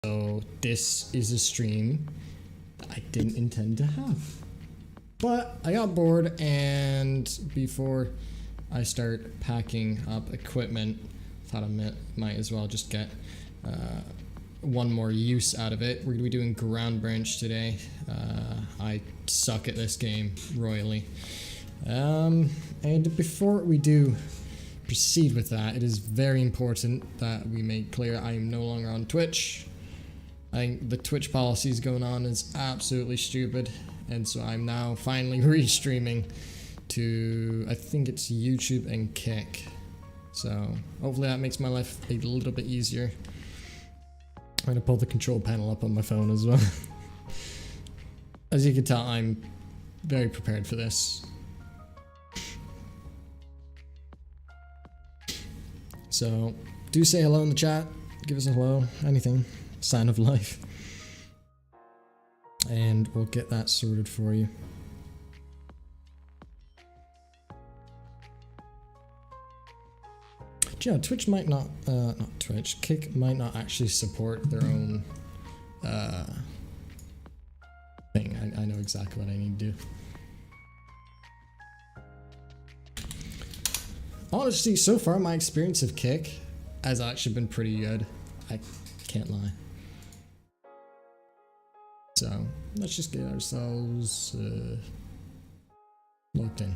So this is a stream that I didn't intend to have. But I got bored, and before I start packing up equipment, thought I might as well just get one more use out of it. We're going to be doing ground branch today. I suck at this game royally. And before we do proceed with that, it is very important that we make clear I am no longer on Twitch. I think the Twitch policies going on is absolutely stupid, and so I'm now finally restreaming to, I think it's YouTube and Kick. So hopefully that makes my life a little bit easier. I'm going to pull the control panel up on my phone as well. As you can tell, I'm very prepared for this. So do say hello in the chat, give us a hello, anything, sign of life. And we'll get that sorted for you. Yeah, Twitch might not Twitch, Kick might not actually support their own thing. I know exactly what I need to do. Honestly, so far my experience of Kick has actually been pretty good. I can't lie. So let's just get ourselves locked in.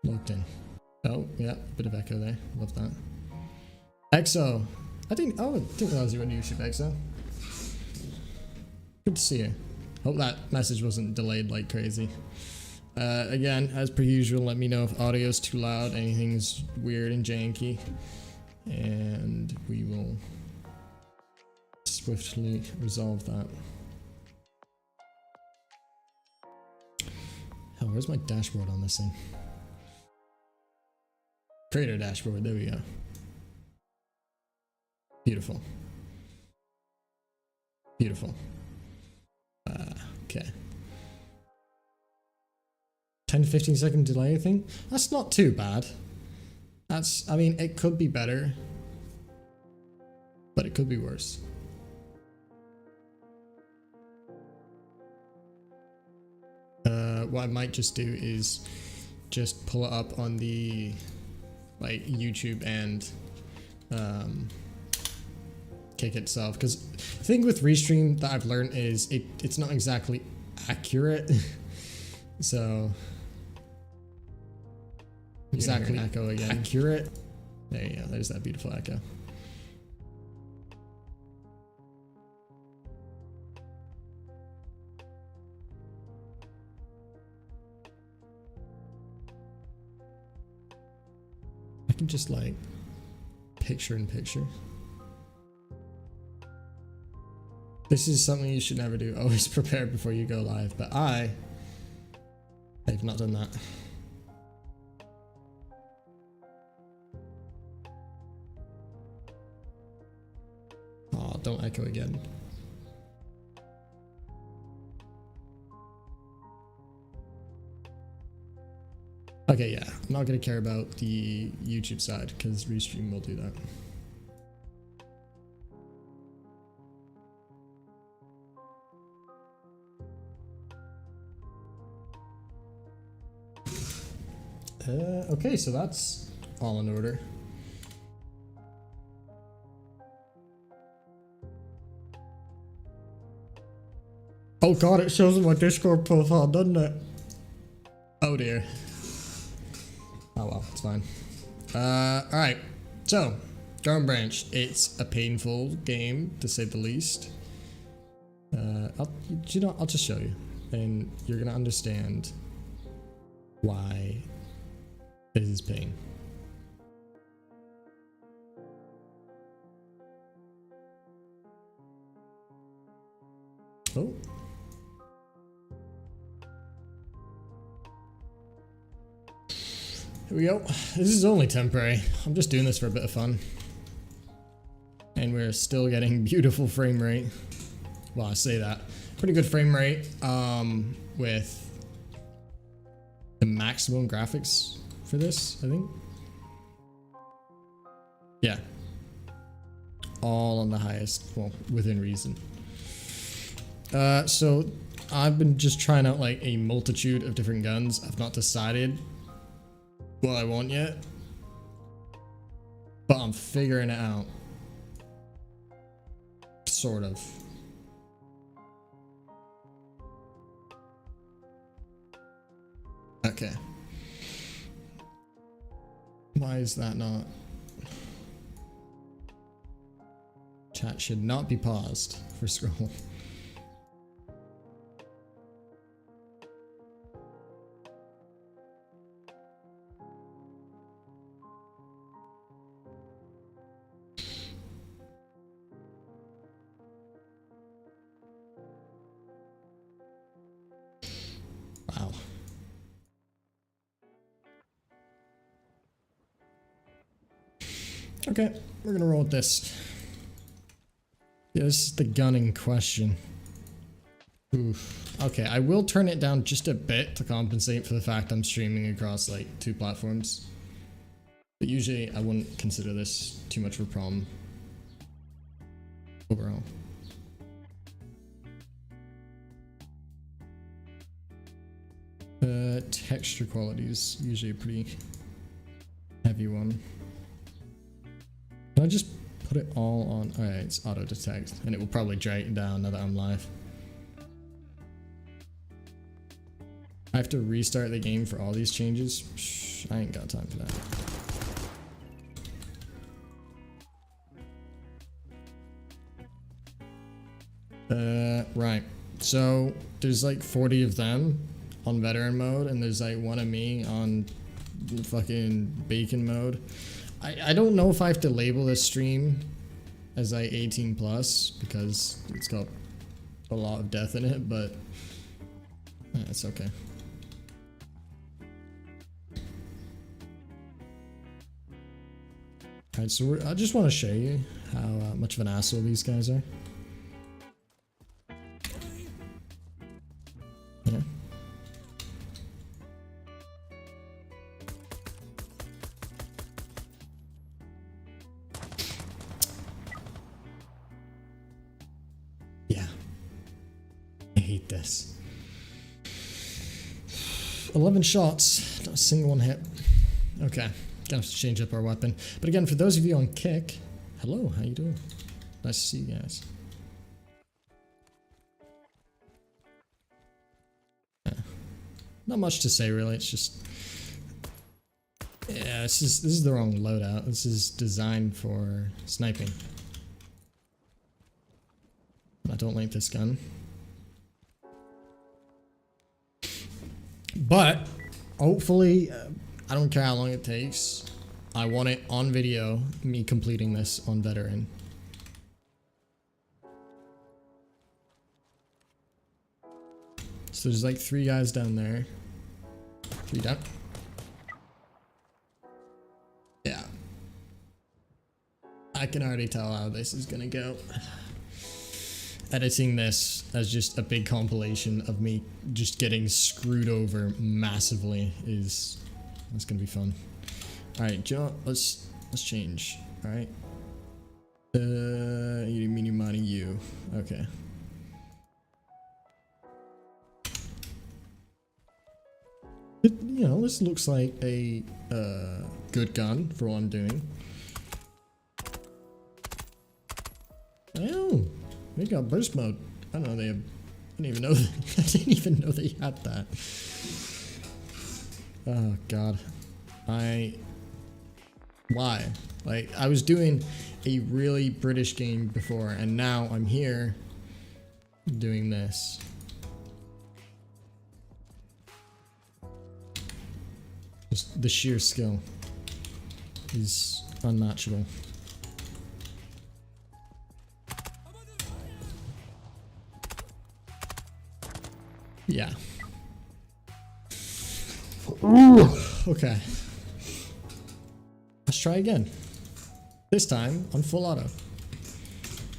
Locked in. Oh, yeah, bit of echo there. Love that. EXO! I didn't realize you were on YouTube, EXO. Good to see you. Hope that message wasn't delayed like crazy. Again, as per usual, let me know if audio's too loud, anything's weird and janky, and we will swiftly resolve that. Hell, where's my dashboard on this thing? Creator dashboard, there we go. Beautiful. Beautiful. Okay. 10 to 15 second delay, I think. That's not too bad. I mean, it could be better, but it could be worse. What I might just do is just pull it up on the like YouTube and Kick itself, because the thing with Restream that I've learned is it's not exactly accurate. So exactly echo again. Accurate. There you go. There's that beautiful echo. I can just like picture in picture. This is something you should never do. Always prepare before you go live. But I've not done that. Oh, don't echo again. Okay, yeah, I'm not gonna care about the YouTube side because Restream will do that. Okay, so that's all in order. Oh god, it shows in my Discord profile, doesn't it? Oh dear. Oh well, it's fine. Alright. So, ground branch. It's a painful game, to say the least. I'll just show you. And you're gonna understand why this is pain. Oh. Here we go. This is only temporary. I'm just doing this for a bit of fun. And we're still getting beautiful frame rate. Well, I say that. Pretty good frame rate with the maximum graphics for this, I think. Yeah. all on the highest, well, within reason. So I've been just trying out like a multitude of different guns. I've not decided what I want yet, but I'm figuring it out. Sort of. Okay. Why is that not? Chat should not be paused for scroll. Wow. Okay, we're gonna roll with this. Yeah, this is the gun in question. Oof. Okay, I will turn it down just a bit to compensate for the fact I'm streaming across like 2 platforms. But usually I wouldn't consider this too much of a problem overall. Texture quality is usually a pretty heavy one. Can I just put it all on? Alright, it's auto detect, and it will probably drag it down now that I'm live. I have to restart the game for all these changes. Shh, I ain't got time for that. Right. So there's like 40 of them on veteran mode, and there's like 1 of me on fucking bacon mode. I don't know if I have to label this stream as like 18 plus because it's got a lot of death in it, but it's okay. Alright, so I just want to show you how much of an asshole these guys are. Yeah. Yeah. I hate this. 11 shots, not a single one hit. Okay. Gonna have to change up our weapon. But again, for those of you on Kick, hello, how you doing? Nice to see you guys. Yeah. Not much to say really, it's just... Yeah, this is the wrong loadout. This is designed for sniping. I don't like this gun. But, hopefully... I don't care how long it takes. I want it on video, me completing this on veteran. So there's like 3 guys down there. 3 down. Yeah. I can already tell how this is gonna go. Editing this as just a big compilation of me just getting screwed over massively is... That's gonna be fun. Alright, Joe, let's change. Alright. You mean money you. Okay. You know, this looks like a good gun for what I'm doing. Oh, they got burst mode. I don't know, they have, I didn't even know I didn't even know they had that. Oh god. Why? Like, I was doing a really British game before, and now I'm here doing this. Just the sheer skill is unmatchable. Yeah. Ooh, okay. Let's try again. This time on full auto.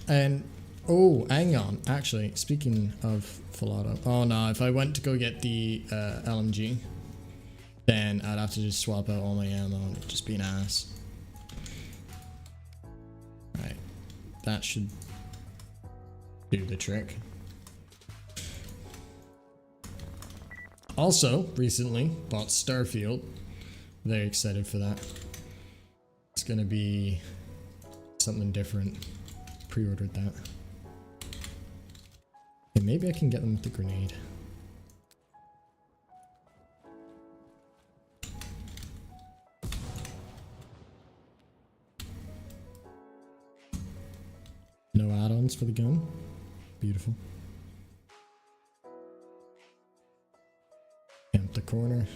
And oh, hang on. Actually, speaking of full auto. Oh no, if I went to go get the LMG, then I'd have to just swap out all my ammo and it'd just be an ass. Alright. that should do the trick. Also, recently bought Starfield. Very excited for that. It's gonna be something different. Pre-ordered that. Okay, maybe I can get them with the grenade. No add-ons for the gun. Beautiful. Camp the corner.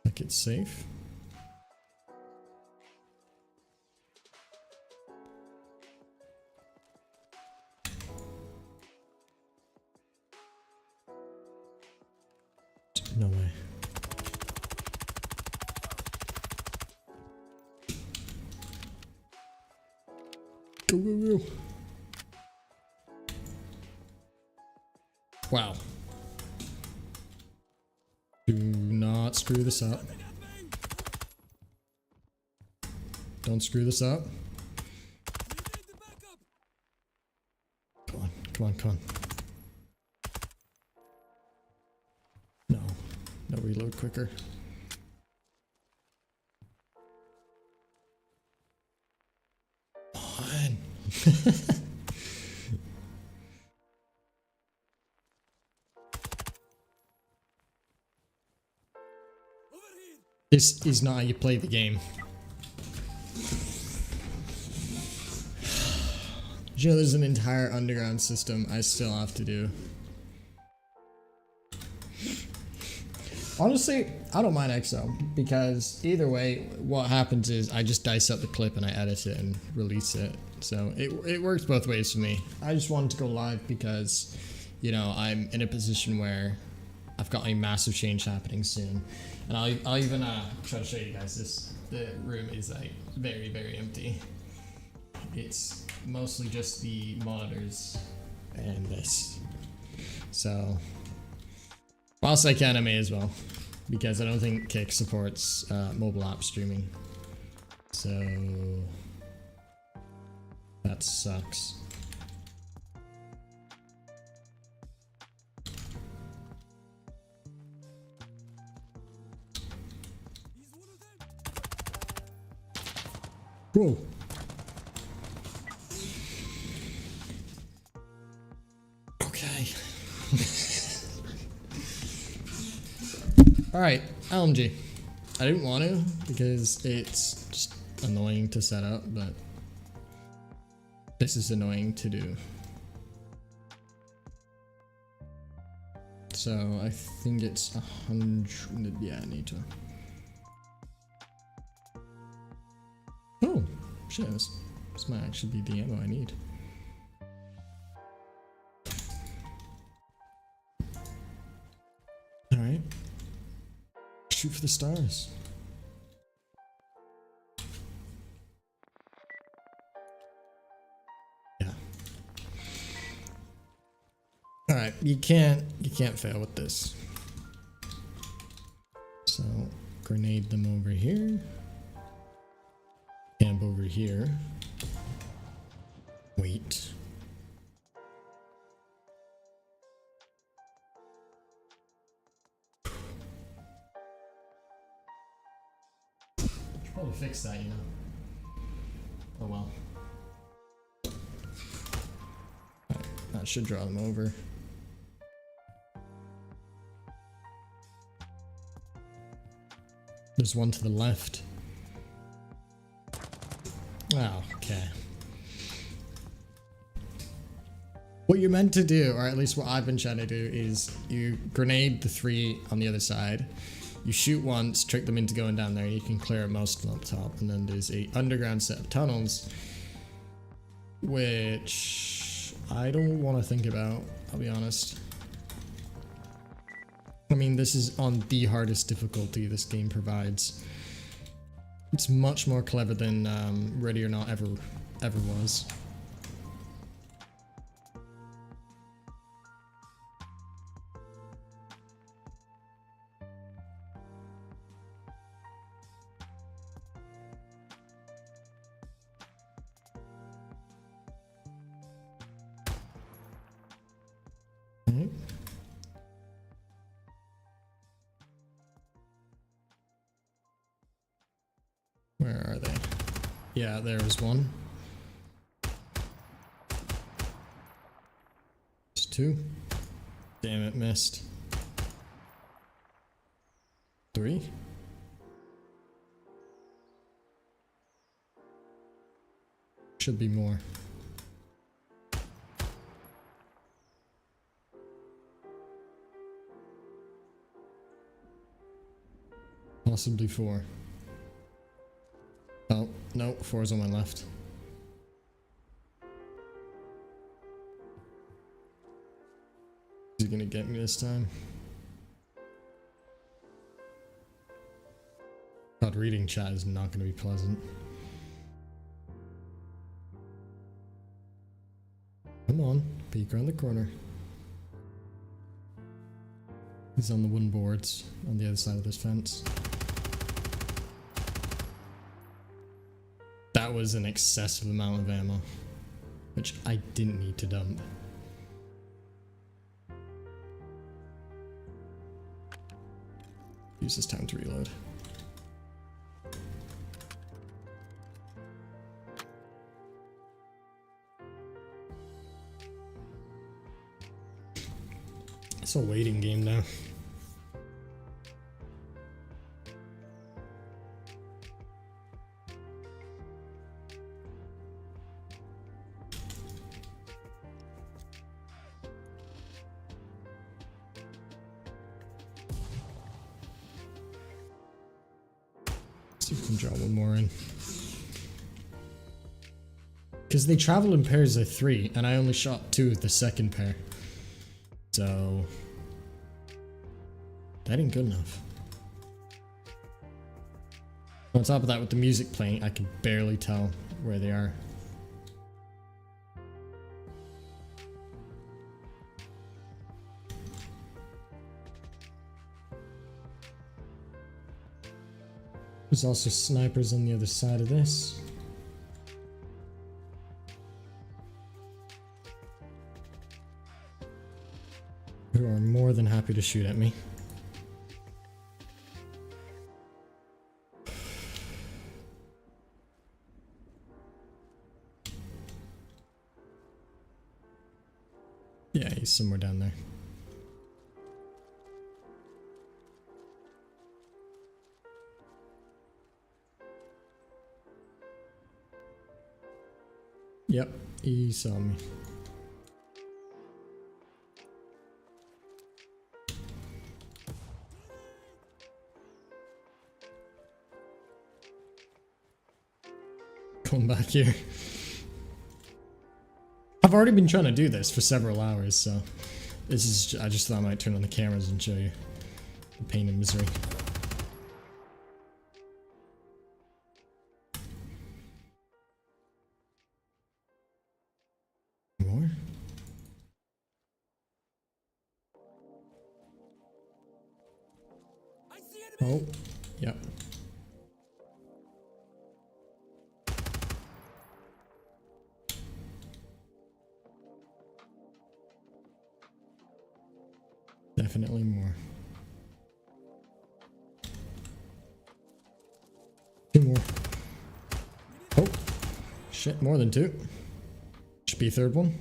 Like it's safe. No way. Go, go, go. Wow. Do not screw this up. Don't screw this up. Come on, come on, come on. No. No, reload quicker. Come on. This is not how you play the game. You know, there's an entire underground system I still have to do. Honestly, I don't mind XO, because either way, what happens is I just dice up the clip and I edit it and release it. So it works both ways for me. I just wanted to go live because, you know, I'm in a position where I've got a massive change happening soon. And I'll even try to show you guys this. The room is like very, very empty. It's mostly just the monitors and this. So, whilst I can, I may as well, because I don't think Kick supports mobile app streaming. So, that sucks. Whoa. Okay. Alright, LMG. I didn't want to because it's just annoying to set up, but this is annoying to do. So I think it's 100. Yeah, I need to. Oh, shit, this might actually be the ammo I need. Alright. Shoot for the stars. Yeah. Alright, you can't fail with this. So, grenade them over here. Camp over here. Wait. Should probably fix that, you know. Oh well. Right, that should draw them over. There's one to the left. Oh, okay. What you're meant to do, or at least what I've been trying to do, is you grenade the three on the other side. You shoot once, trick them into going down there. You can clear most of them up top, and then there's a underground set of tunnels, which I don't want to think about. I'll be honest. I mean, this is on the hardest difficulty this game provides. It's much more clever than Ready or Not ever was. Yeah, there was one. There's two. Damn it, missed. Three. Should be more. Possibly four. Oh, no, four's on my left. Is he gonna get me this time? God, reading chat is not gonna be pleasant. Come on, peek around the corner. He's on the wooden boards on the other side of this fence. That was an excessive amount of ammo, which I didn't need to dump. Use this time to reload. It's a waiting game now. See if we can draw one more in. Because they travel in pairs of 3, and I only shot 2 of the second pair. So that ain't good enough. On top of that, with the music playing, I can barely tell where they are. There's also snipers on the other side of this. Who are more than happy to shoot at me. Yeah, he's somewhere down there. Yep, he saw me. Come back here. I've already been trying to do this for several hours, so this is. I just thought I might turn on the cameras and show you the pain and misery. More? Oh, yep. Definitely more. 2 more. Oh, shit, more than 2. Should be a 3rd one.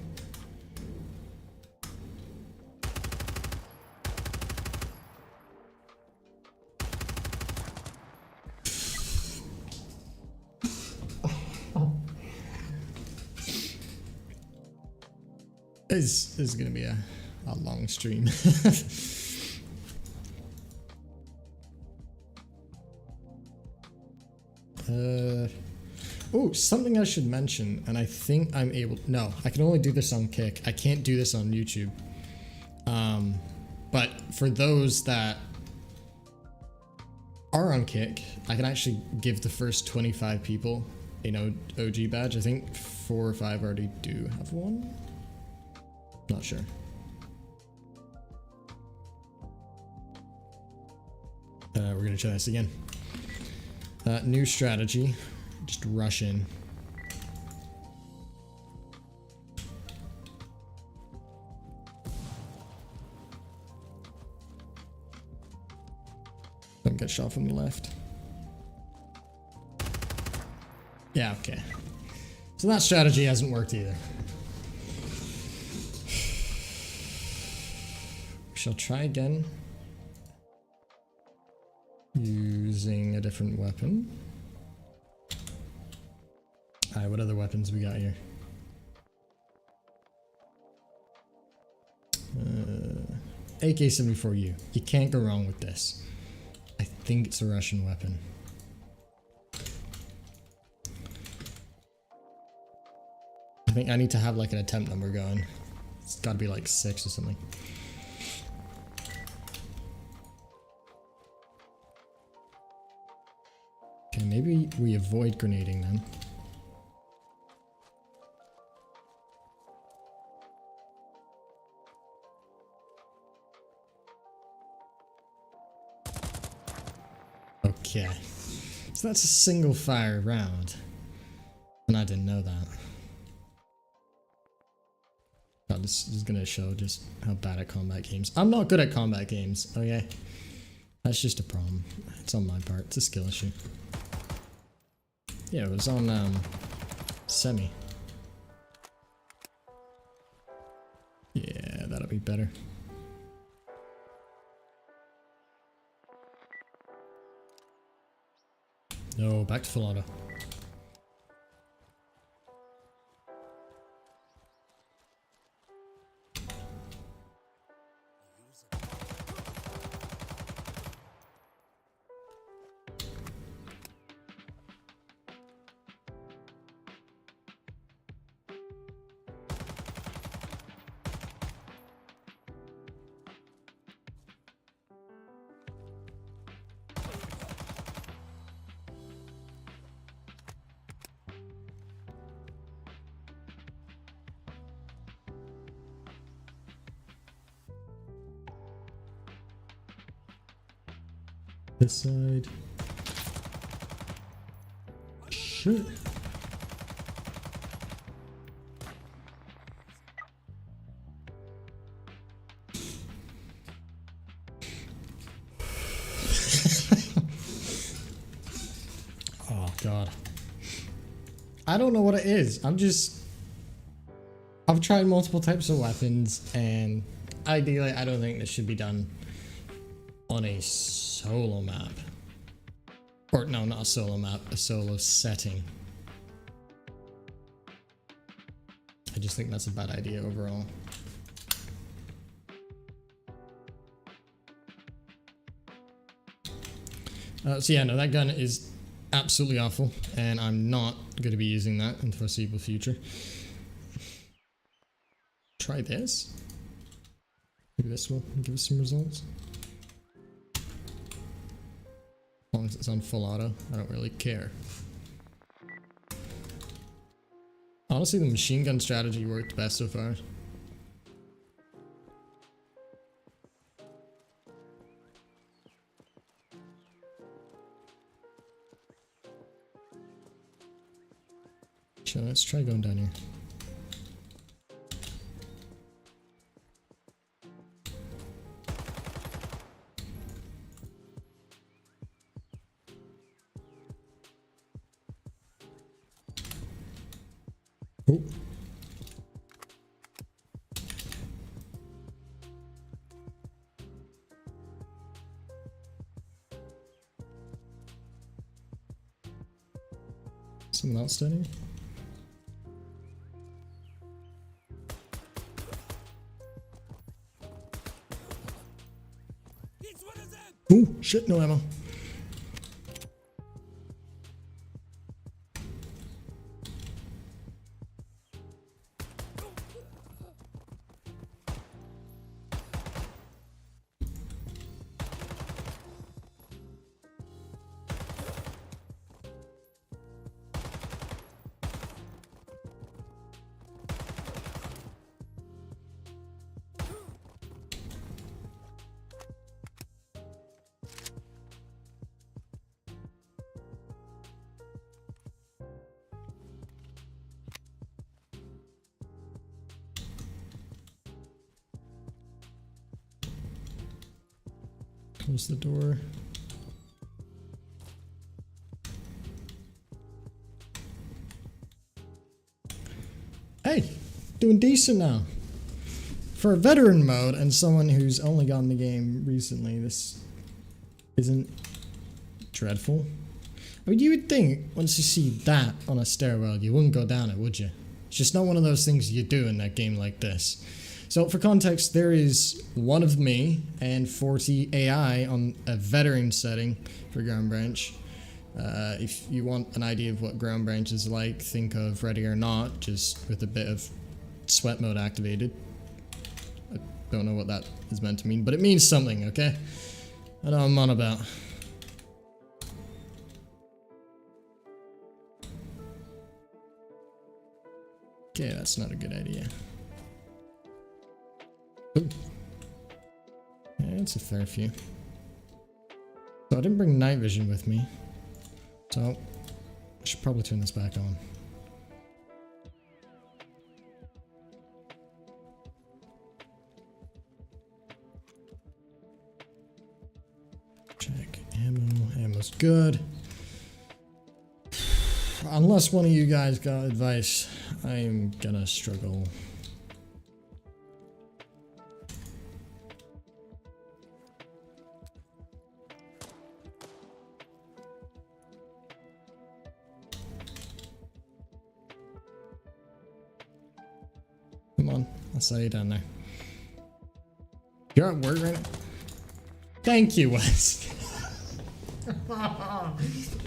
This is gonna be a long stream. Oh, something I should mention, and I think I'm able. No, I can only do this on Kick. I can't do this on YouTube. But for those that are on Kick, I can actually give the first 25 people an OG badge. I think 4 or 5 already do have one. Not sure. We're gonna try this again. New strategy. Just rush in. Don't get shot from the left. Yeah, okay. So that strategy hasn't worked either. We shall try again. Using a different weapon. Alright, what other weapons we got here? AK-74U. You can't go wrong with this. I think it's a Russian weapon. I think I need to have like an attempt number going. It's gotta be like 6 or something. Okay, maybe we avoid grenading then. Okay. So that's a single fire round. And I didn't know that. God, this is gonna show just how bad at combat games. I'm not good at combat games, okay? That's just a problem. It's on my part. It's a skill issue. Yeah, it was on semi. Yeah, that'll be better. No, back to full auto. This side. Shit. Oh god. I don't know what it is. I've tried multiple types of weapons, and ideally I don't think this should be done on a solo map. Or no, not a solo map, a solo setting. I just think that's a bad idea overall. So yeah, no, that gun is absolutely awful, and I'm not going to be using that in the foreseeable future. Try this. Maybe this will give us some results. As long as it's on full auto, I don't really care. Honestly, the machine gun strategy worked best so far. So let's try going down here. Oh. Someone else down here? Oh, shit, no ammo. Close the door. doing decent now. For a veteran mode and someone who's only gotten the game recently, this isn't dreadful. I mean, you would think once you see that on a stairwell, you wouldn't go down it, would you? It's just not one of those things you do in that game like this. So for context, there is one of me and 40 AI on a veteran setting for Ground Branch. If you want an idea of what Ground Branch is like, think of Ready or Not, just with a bit of sweat mode activated. I don't know what that is meant to mean, but it means something, okay? I know what I'm on about. Okay, that's not a good idea. Ooh. Yeah, it's a fair few. So I didn't bring night vision with me. So I should probably turn this back on. Check ammo. Ammo's good. Unless one of you guys got advice, I'm gonna struggle. Come on, I saw you down there. You're at work right now? Thank you, Wes.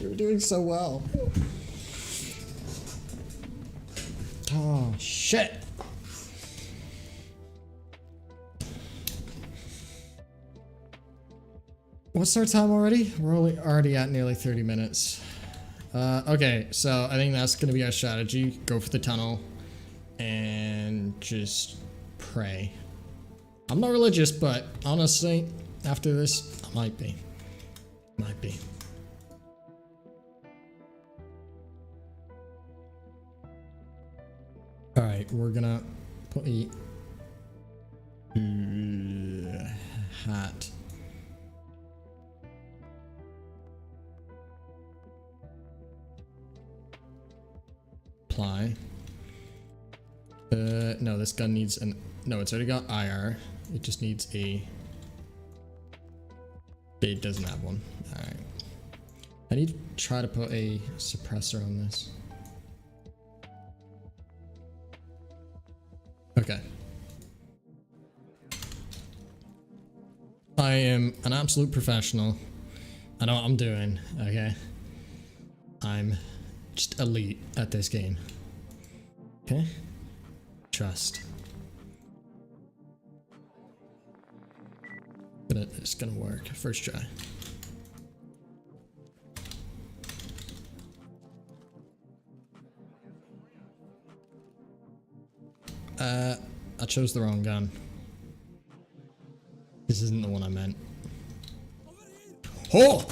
You were doing so well. Oh, shit. What's our time already? We're already at nearly 30 minutes. Okay, so I think that's going to be our strategy. Go for the tunnel and just pray. I'm not religious, but honestly, after this, I might be. Might be. Alright, we're gonna put a hat. Apply. No, this gun needs an... No, it's already got IR. It just needs a... It doesn't have one. Alright. I need to try to put a suppressor on this. Okay. I am an absolute professional. I know what I'm doing, okay? I'm just elite at this game. Okay? Trust. But it's gonna work. First try. I chose the wrong gun. This isn't the one I meant. Oh!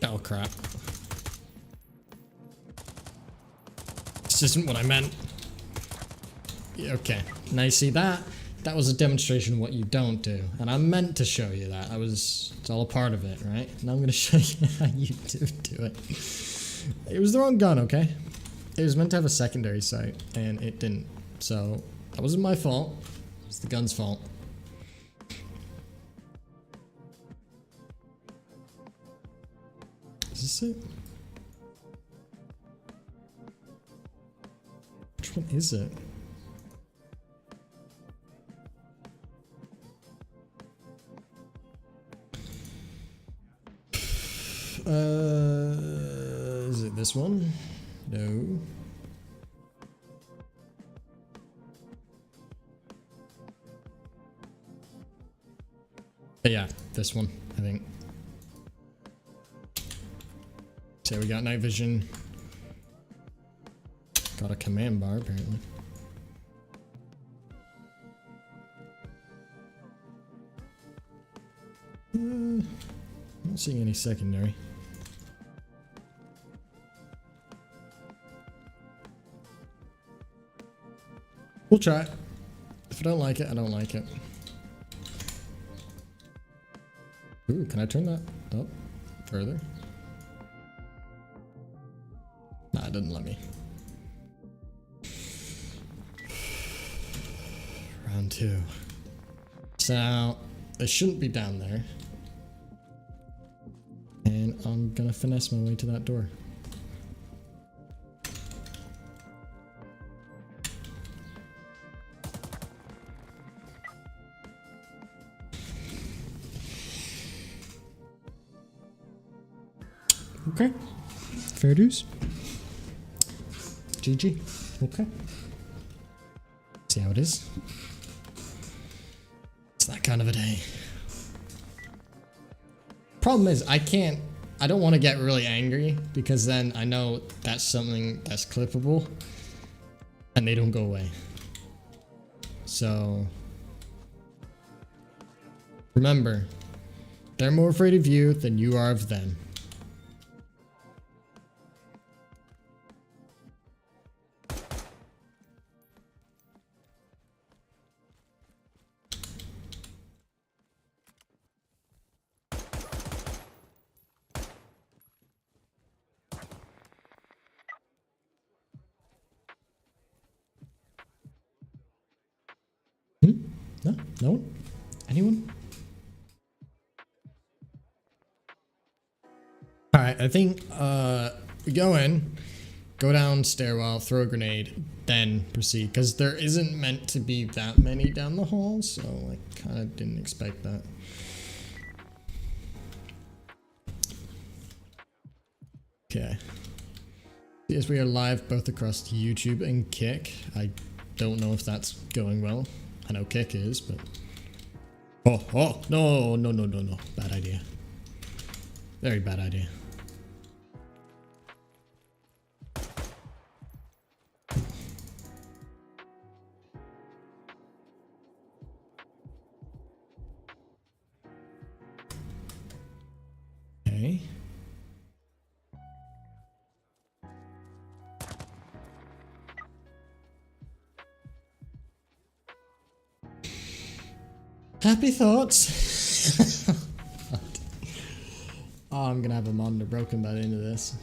Oh crap. This isn't what I meant. Yeah, okay. Now you see that? That was a demonstration of what you don't do. And I meant to show you that. It's all a part of it, right? Now I'm gonna show you how you do it. It was the wrong gun, okay? It was meant to have a secondary sight, and it didn't. So, that wasn't my fault. It's the gun's fault. Is this it? Which one is it? Is it this one? No. But yeah, this one, I think. So we got night vision. Got a command bar, apparently. Not seeing any secondary. We'll try it. If I don't like it, I don't like it. Ooh, can I turn that up further? Nah, it didn't let me. Round 2. So, it shouldn't be down there. And I'm gonna finesse my way to that door. Okay. Fair dues. GG. Okay. See how it is. It's that kind of a day. Problem is, I don't want to get really angry because then I know that's something that's clippable and they don't go away. So remember, they're more afraid of you than you are of them. No? No one? Anyone? Alright, I think we go in, go down stairwell, throw a grenade, then proceed. Because there isn't meant to be that many down the hall, so I kind of didn't expect that. Okay. Yes, we are live both across YouTube and Kick. I don't know if that's going well. I know Kick is, but... Oh, no. Bad idea. Very bad idea. Okay. Happy thoughts. Oh, I'm gonna have a monitor broken by the end of this.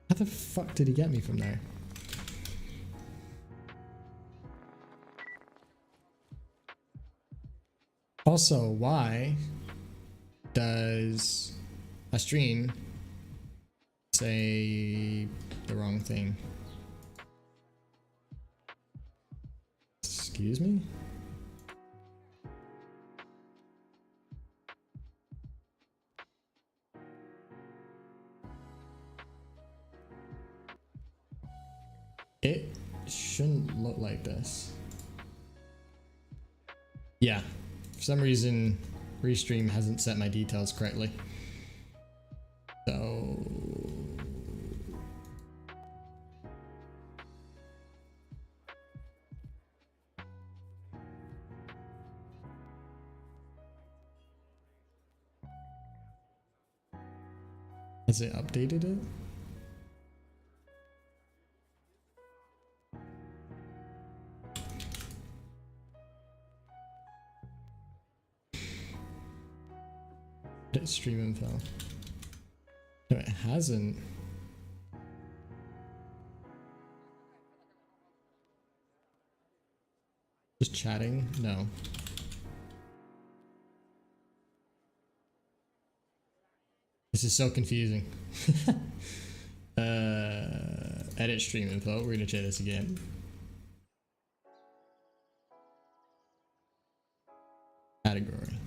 How the fuck did he get me from there? Also, why does a stream say the wrong thing? Excuse me? It shouldn't look like this. Yeah, for some reason, Restream hasn't set my details correctly. So... has it updated it? Stream info. No, it hasn't. Just chatting? No. This is so confusing. Edit stream info. We're gonna try this again. Category.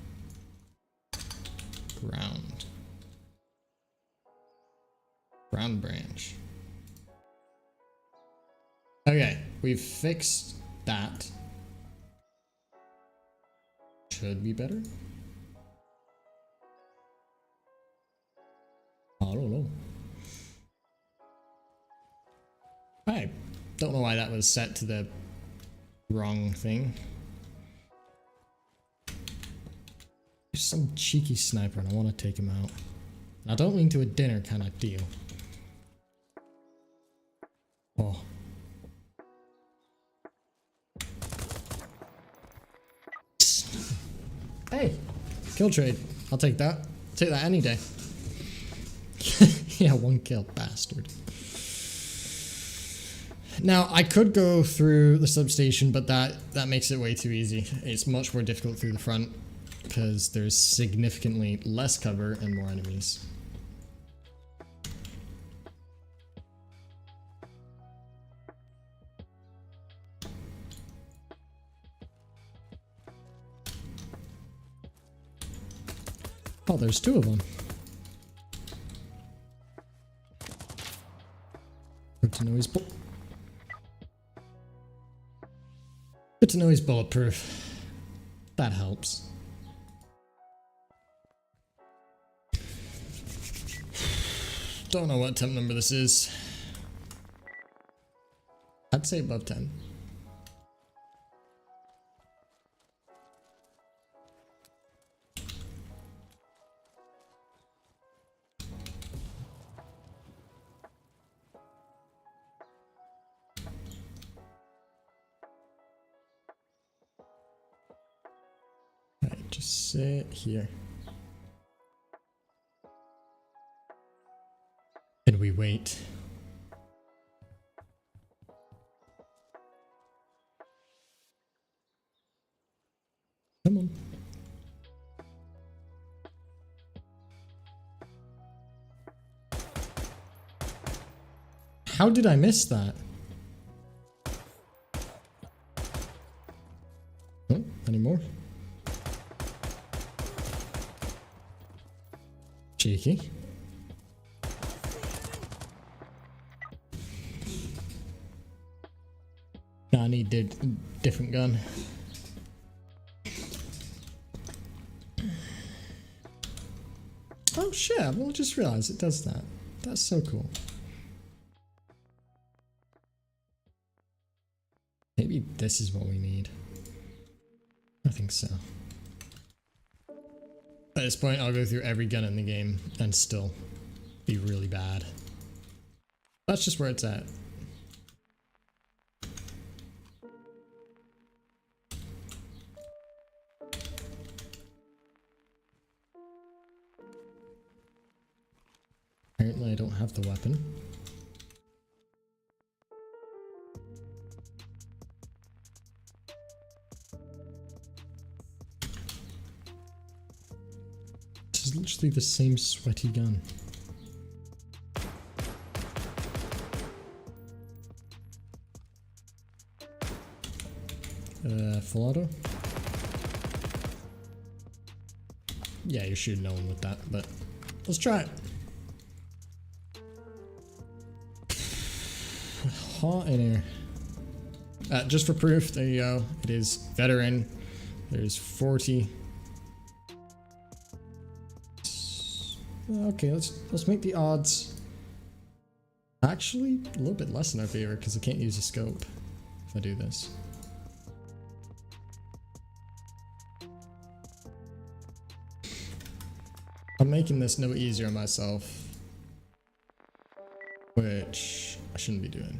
Ground. Ground branch. Okay, we've fixed that. Should be better. I don't know. I don't know why that was set to the wrong thing. There's some cheeky sniper and I want to take him out. And I don't mean to a dinner kind of deal. Oh. Hey, kill trade. I'll take that. I'll take that any day. Yeah, one kill, bastard. Now, I could go through the substation, but that makes it way too easy. It's much more difficult through the front because there's significantly less cover and more enemies. Oh, there's two of them. Good to know he's Good to know he's bulletproof. That helps. Don't know what temp number this is. I'd say above 10. Alright, just sit here. And we wait. Come on. How did I miss that? Oh, any more? Cheeky. I need a different gun. Oh shit, I just realized it does that. That's so cool. Maybe this is what we need. I think so. At this point, I'll go through every gun in the game and still be really bad. That's just where it's at. Apparently I don't have the weapon. This is literally the same sweaty gun. Full auto? Yeah, you should know with that, but let's try it. Hot in here. Just for proof, there you go. It is veteran. There's 40. Okay, let's make the odds actually a little bit less in our favor because I can't use a scope if I do this. I'm making this no easier on myself, which I shouldn't be doing.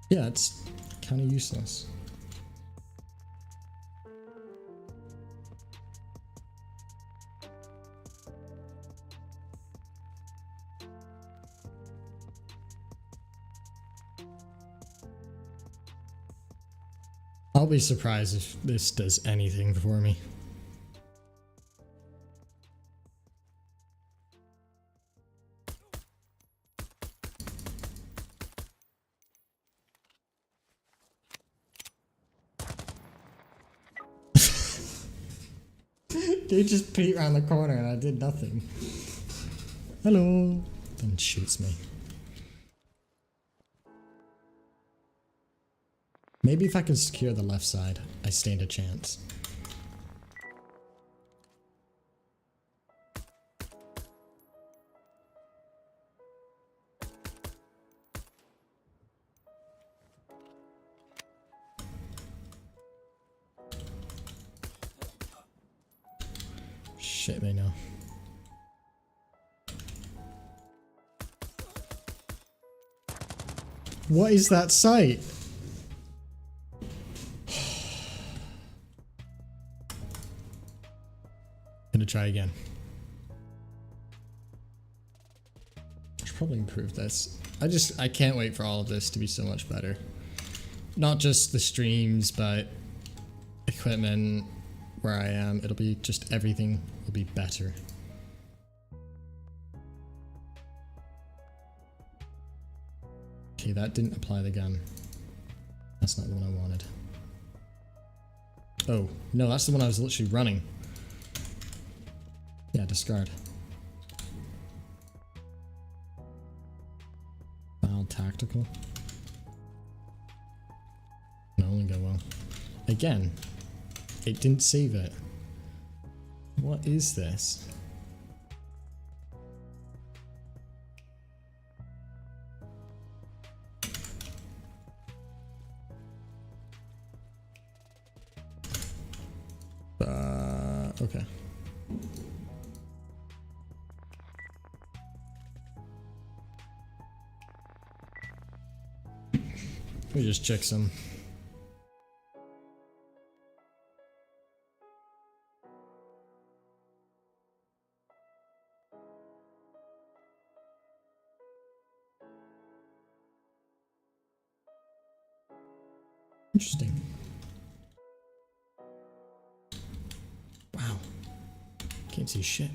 Yeah, it's kind of useless. I'll be surprised if this does anything for me. Dude just peeked around the corner and I did nothing. Hello. Then shoots me. Maybe if I can secure the left side, I stand a chance. Shit, they know. What is that sight? Gonna try again. I should probably improve this. I can't wait for all of this to be so much better. Not just the streams, but equipment, where I am. It'll be just everything will be better. Okay, that didn't apply the gun. That's not the one I wanted. Oh, no, that's the one I was literally running. Yeah, discard. File tactical. No, only go well. Again, it didn't save it. What is this? Okay. We just check some. Interesting. Wow. Can't see shit.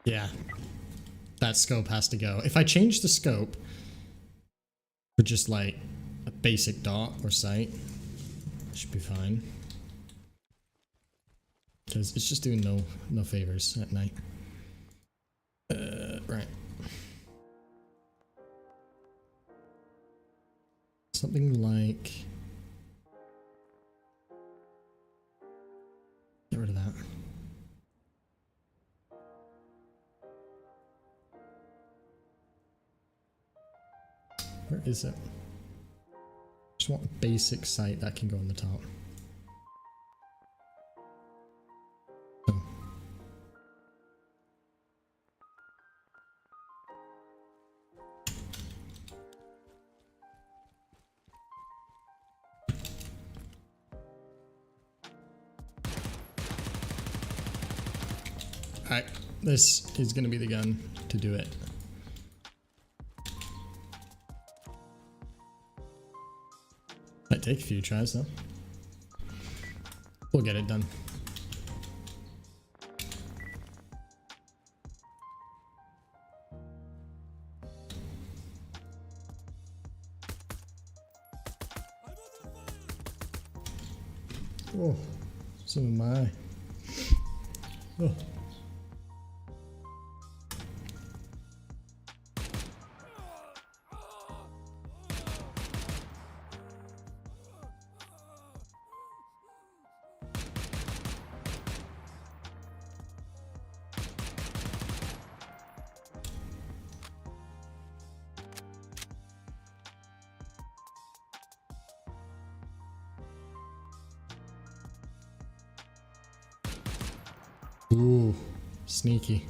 Yeah. That scope has to go. If I change the scope for just like a basic dot or sight, it should be fine. Because it's just doing no favors at night. Right. Something like... Get rid of that. Where is it? Just want a basic sight that can go on the top. Oh. Alright, this is gonna be the gun to do it. Might take a few tries though. We'll get it done. Oh, so am I. Oh. Ooh, sneaky.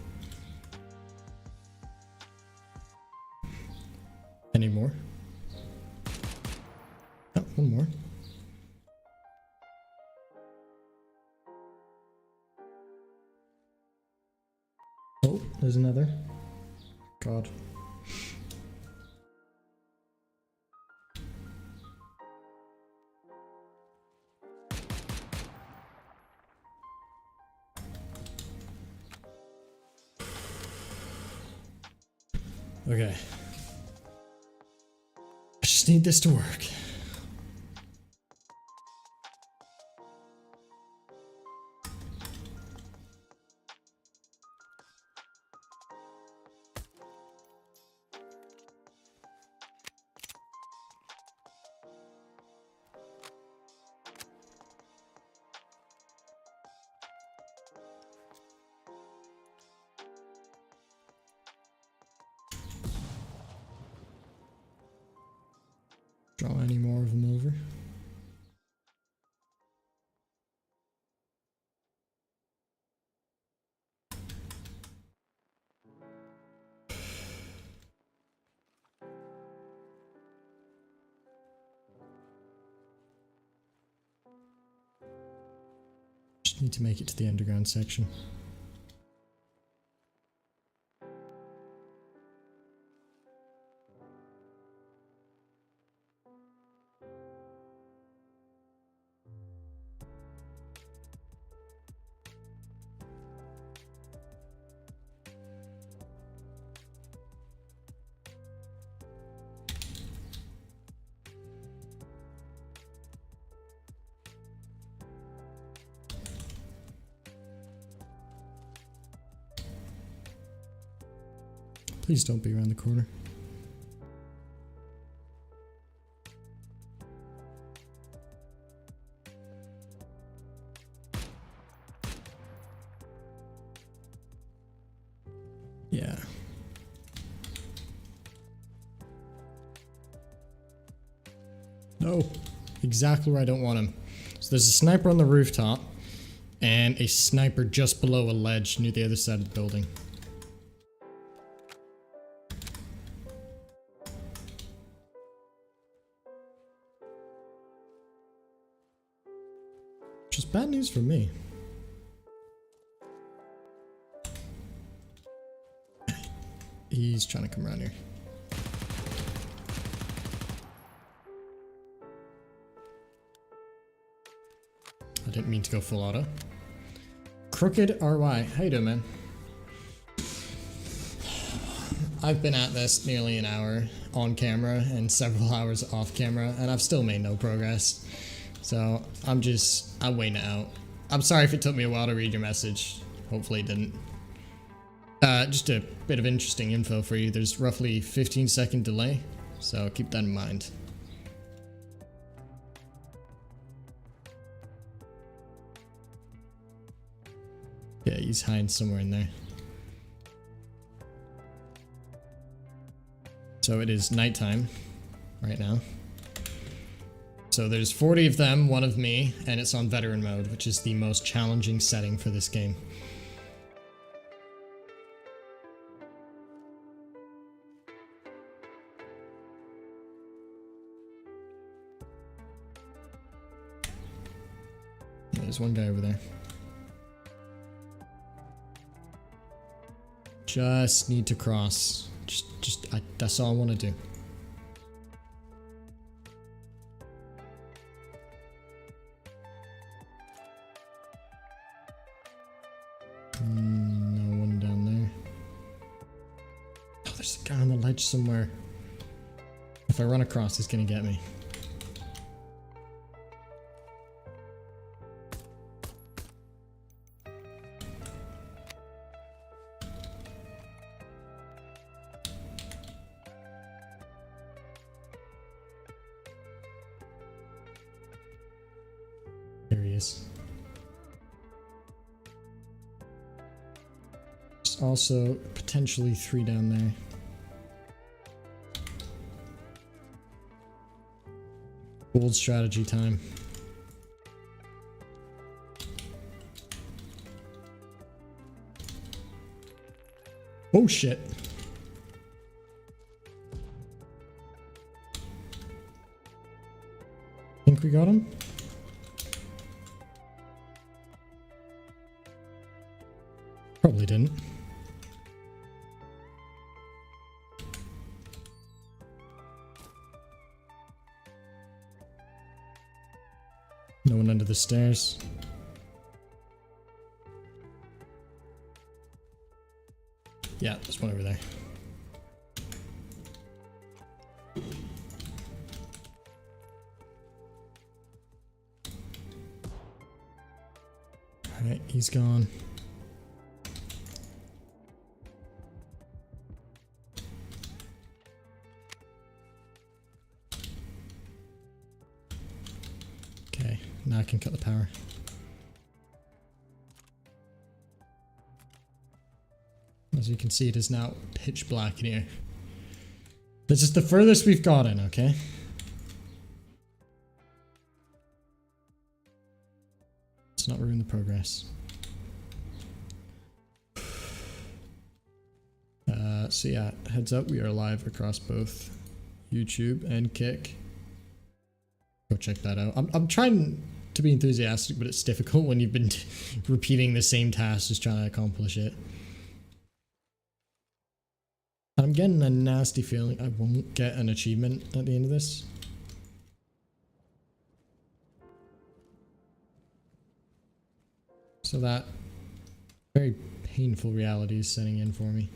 Any more? Oh, one more. Oh, there's another. God. Okay. I just need this to work. draw any more of them over. Just need to make it to the underground section. Please don't be around the corner. Yeah. No. Exactly where I don't want him. So there's a sniper on the rooftop and a sniper just below a ledge near the other side of the building. Which is bad news for me. He's trying to come around here. I didn't mean to go full auto. Crooked RY. How you doing, man? I've been at this nearly an hour on camera and several hours off camera, and I've still made no progress. So I'm waiting it out. I'm sorry if it took me a while to read your message. Hopefully it didn't. Just a bit of interesting info for you. There's roughly 15-second delay, so keep that in mind. Yeah, he's hiding somewhere in there. So it is nighttime right now. So there's 40 of them, one of me, and it's on veteran mode, which is the most challenging setting for this game. There's one guy over there. Just need to cross. That's all I want to do. No one down there. Oh, there's a guy on the ledge somewhere. If I run across, he's gonna get me. There he is. There's also potentially 3 down there. Bold strategy time. Oh shit. Think we got him? Probably didn't. No one under the stairs. Yeah, there's one over there. Alright, he's gone. Okay, now I can cut the power. As you can see, it is now pitch black in here. This is the furthest we've gotten, okay? Let's not ruin the progress. So yeah, heads up, we are live across both YouTube and Kick. Go check that out. I'm trying to be enthusiastic, but it's difficult when you've been repeating the same task, just trying to accomplish it. And I'm getting a nasty feeling I won't get an achievement at the end of this. So that very painful reality is setting in for me.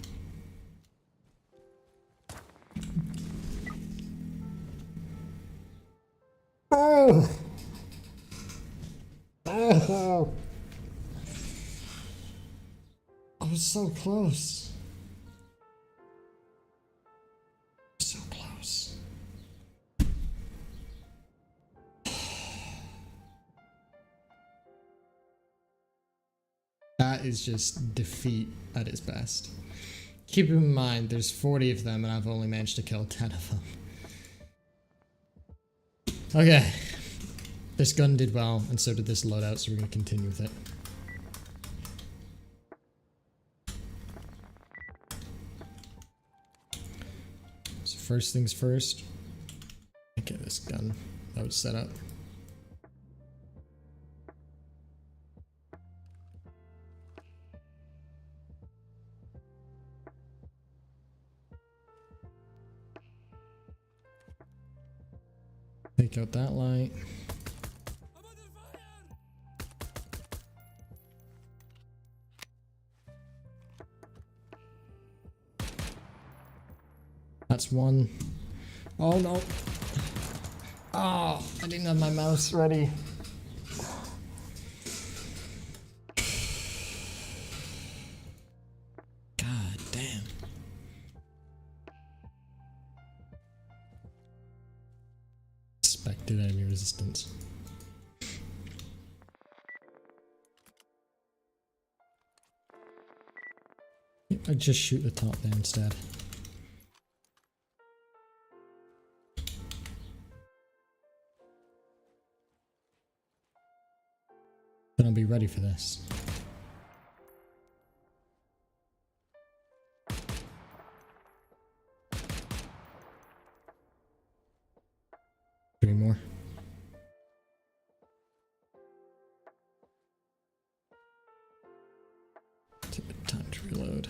Oh! Oh! I was so close. So close. That is just defeat at its best. Keep in mind, there's 40 of them and I've only managed to kill 10 of them. Okay. This gun did well, and so did this loadout, so we're going to continue with it. So first things first, get this gun that was set up. Take out that light. That's one. Oh no. Oh, I didn't have my mouse ready. God damn. Expected enemy resistance. I just shoot the top there instead. Then I'll be ready for this. Three more. Take a bit of time to reload.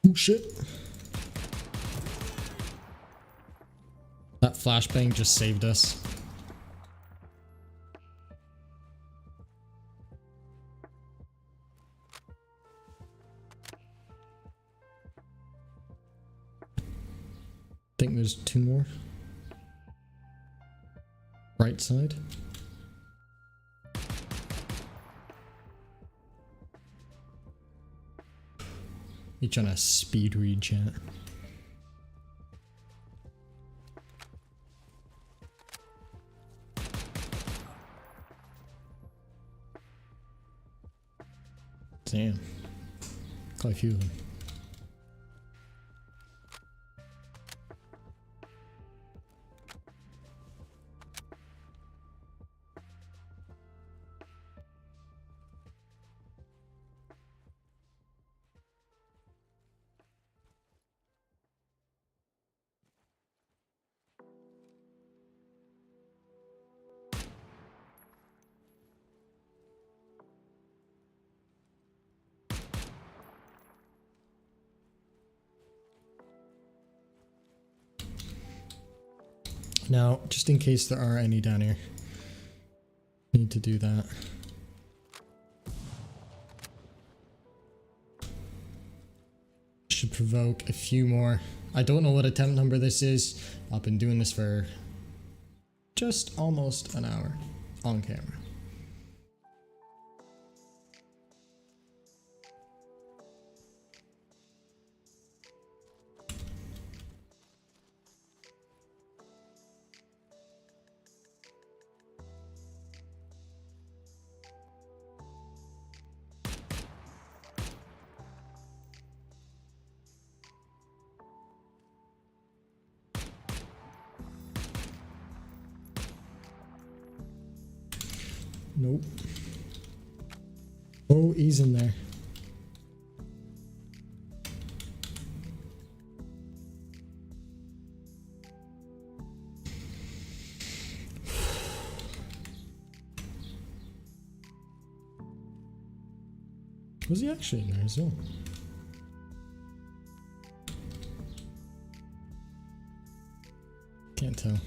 Oh shit. That flashbang just saved us. I think there's two more. Right side. Each on a speed read, chat. Damn. Quite a few of them. Now, just in case there are any down here, need to do that. Should provoke a few more. I don't know what attempt number this is. I've been doing this for just almost an hour on camera. Nope. Oh, he's in there. Was he actually in there as well? Can't tell.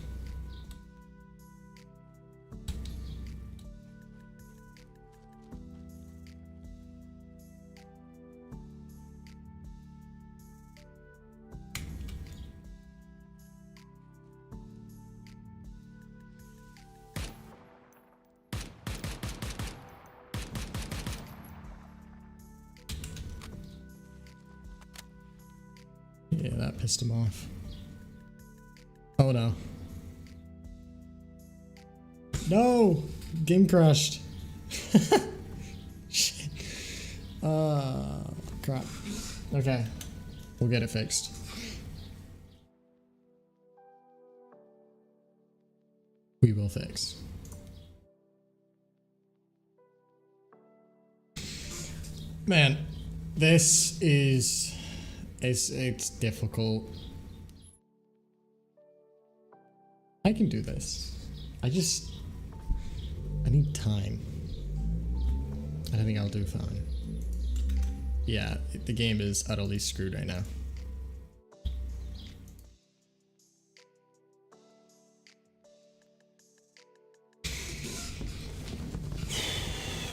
Yeah, that pissed him off. Oh no. No! Game crashed. Shit. Crap. Okay. We'll get it fixed. We will fix. Man, this is... It's difficult. I can do this. I need time. And I think I'll do fine. Yeah, the game is utterly screwed right now.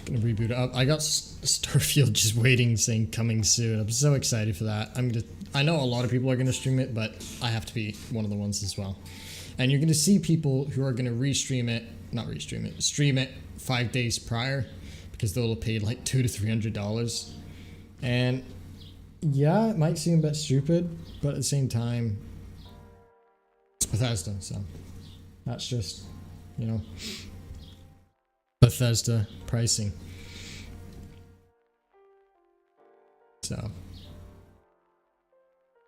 Gonna reboot it up. I got Starfield just waiting, saying coming soon. I'm so excited for that. I know a lot of people are gonna stream it, but I have to be one of the ones as well. And you're gonna see people who are gonna stream it 5 days prior, because they'll have paid like $200 to $300. And yeah, it might seem a bit stupid, but at the same time, it's Bethesda, so that's just, you know, Bethesda pricing. So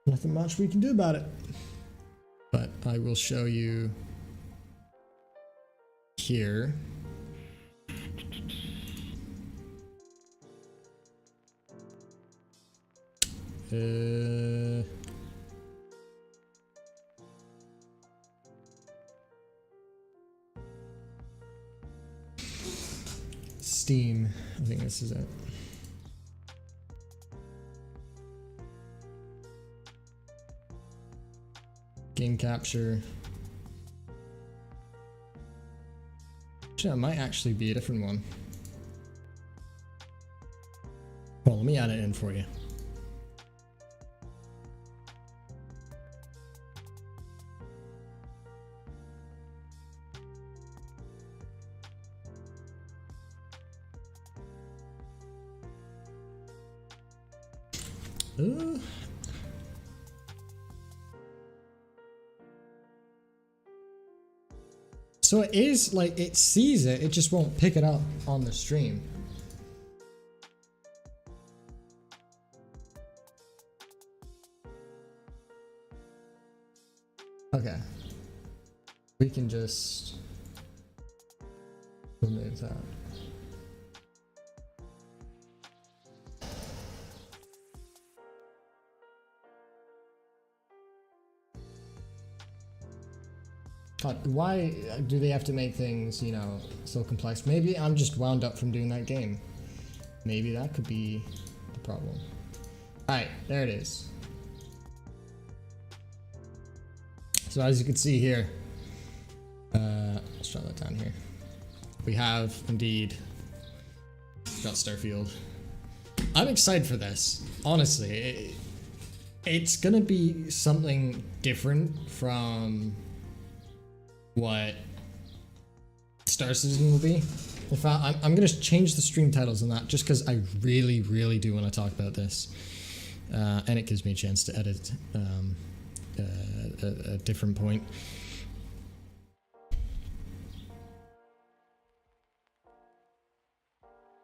nothing much we can do about it. But I will show you here. Steam, I think this is it. Game capture. Actually, that might actually be a different one. Well, let me add it in for you. So it is like, it sees it, it just won't pick it up on the stream. Okay. We can just remove that. God, why do they have to make things, you know, so complex? Maybe I'm just wound up from doing that game. Maybe that could be the problem. Alright, there it is. So as you can see here, let's draw that down here. We have indeed got Starfield. I'm excited for this. Honestly, it's gonna be something different from what Star Citizen will be. In fact, I'm going to change the stream titles on that just because I really do want to talk about this. And it gives me a chance to edit a different point.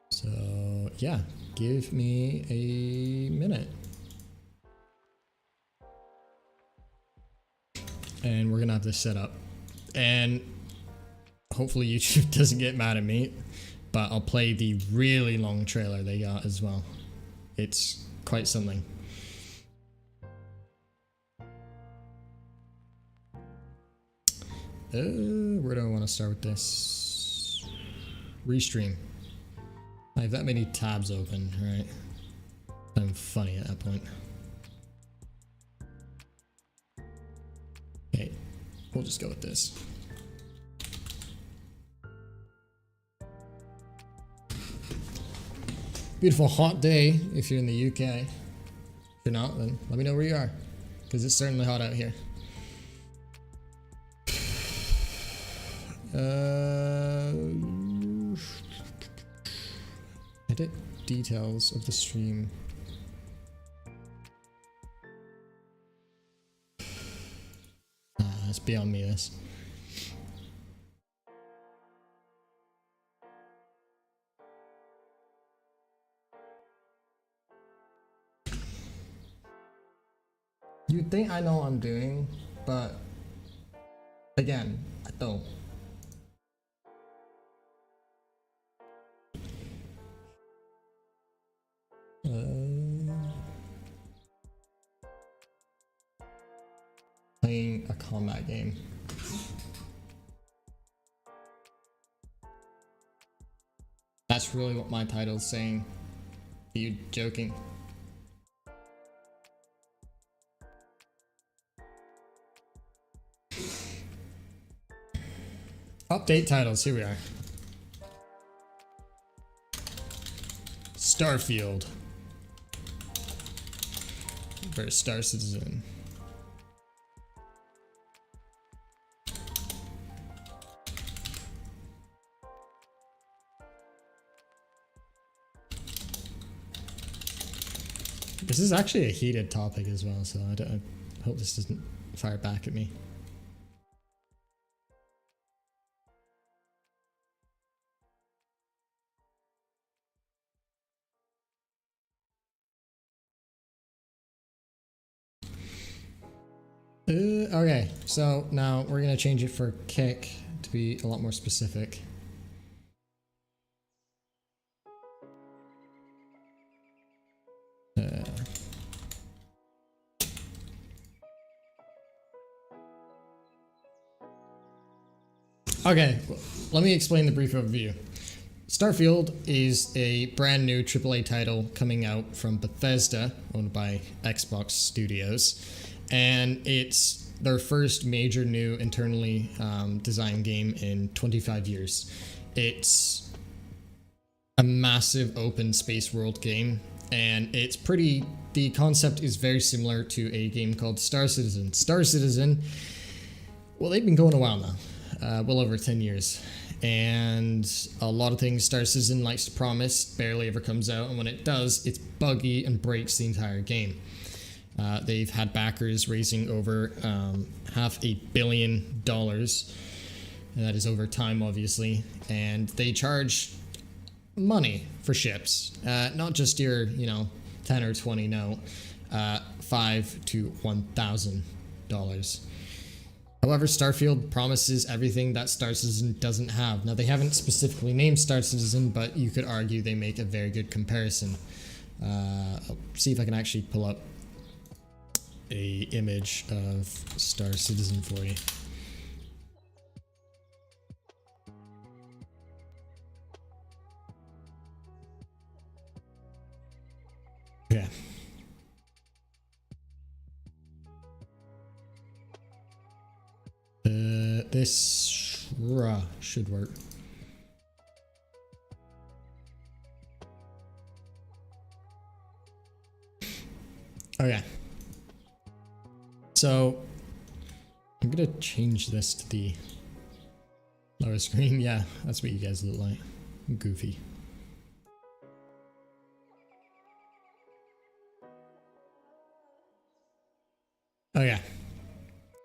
So, yeah, give me a minute. And we're going to have this set up. And hopefully YouTube doesn't get mad at me, but I'll play the really long trailer they got as well. It's quite something. Where do I want to start with this? Restream. I have that many tabs open, right? I'm funny at that point. Okay, we'll just go with this. Beautiful hot day if you're in the UK. If you're not, then let me know where you are, because it's certainly hot out here. Edit details of the stream. It's beyond me, this. You'd think I know what I'm doing, but again, I don't. Playing a combat game. That's really what my title's saying. Are you joking? Update titles, here we are. Starfield versus Star Citizen. This is actually a heated topic as well, so I hope this doesn't fire back at me. Okay, so now we're gonna change it for kick to be a lot more specific. Okay, let me explain the brief overview. Starfield is a brand new AAA title coming out from Bethesda, owned by Xbox Studios, and it's their first major new internally designed game in 25 years. It's a massive open space world game, and the concept is very similar to a game called Star Citizen. Star Citizen, well, they've been going a while now, well over 10 years. And a lot of things Star Citizen likes to promise barely ever comes out, and when it does, it's buggy and breaks the entire game. They've had backers raising over $500 million, and that is over time, obviously, and they charge money for ships, not just your, 10 or 20, no, $5,000 to $1,000. However, Starfield promises everything that Star Citizen doesn't have. Now, they haven't specifically named Star Citizen, but you could argue they make a very good comparison. I'll see if I can actually pull up a image of Star Citizen for you. Yeah. This should work. Okay. So I'm gonna change this to the lower screen. Yeah, that's what you guys look like. Goofy. Okay.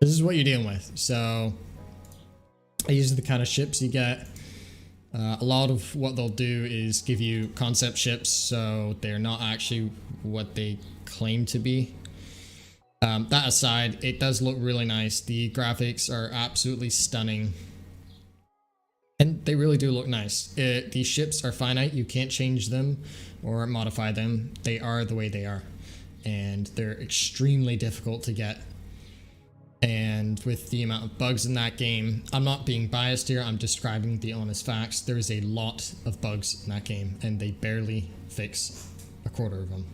This is what you're dealing with. So these are the kind of ships you get. A lot of what they'll do is give you concept ships, so they're not actually what they claim to be. That aside, it does look really nice. The graphics are absolutely stunning. And they really do look nice. These ships are finite. You can't change them or modify them. They are the way they are. And they're extremely difficult to get. And with the amount of bugs in that game, I'm not being biased here, I'm describing the honest facts. There is a lot of bugs in that game, and they barely fix a quarter of them.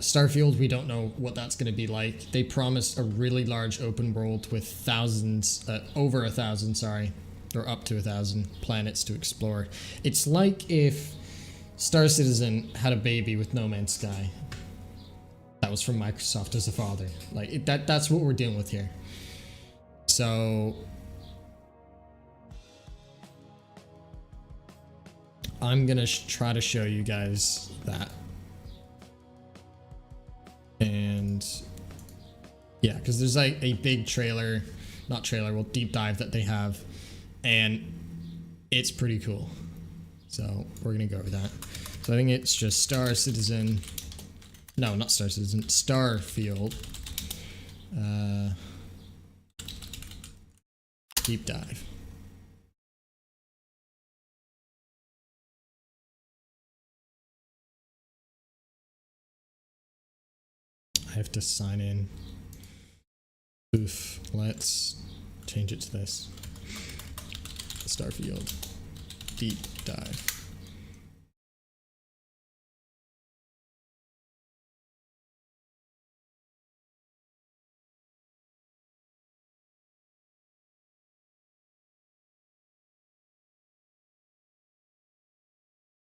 Starfield, we don't know what that's going to be like. They promised a really large open world with thousands, over 1,000, sorry, or up to 1,000 planets to explore. It's like if Star Citizen had a baby with No Man's Sky. That was from Microsoft as a father. Like that's what we're dealing with here. So I'm gonna try to show you guys that. And yeah, because there's like a big trailer, not trailer, well, deep dive that they have, and it's pretty cool. So we're gonna go over that. So I think it's just Star Citizen. No, not Star Citizen. Starfield. Deep dive. I have to sign in. Oof. Let's change it to this. Starfield. Deep dive.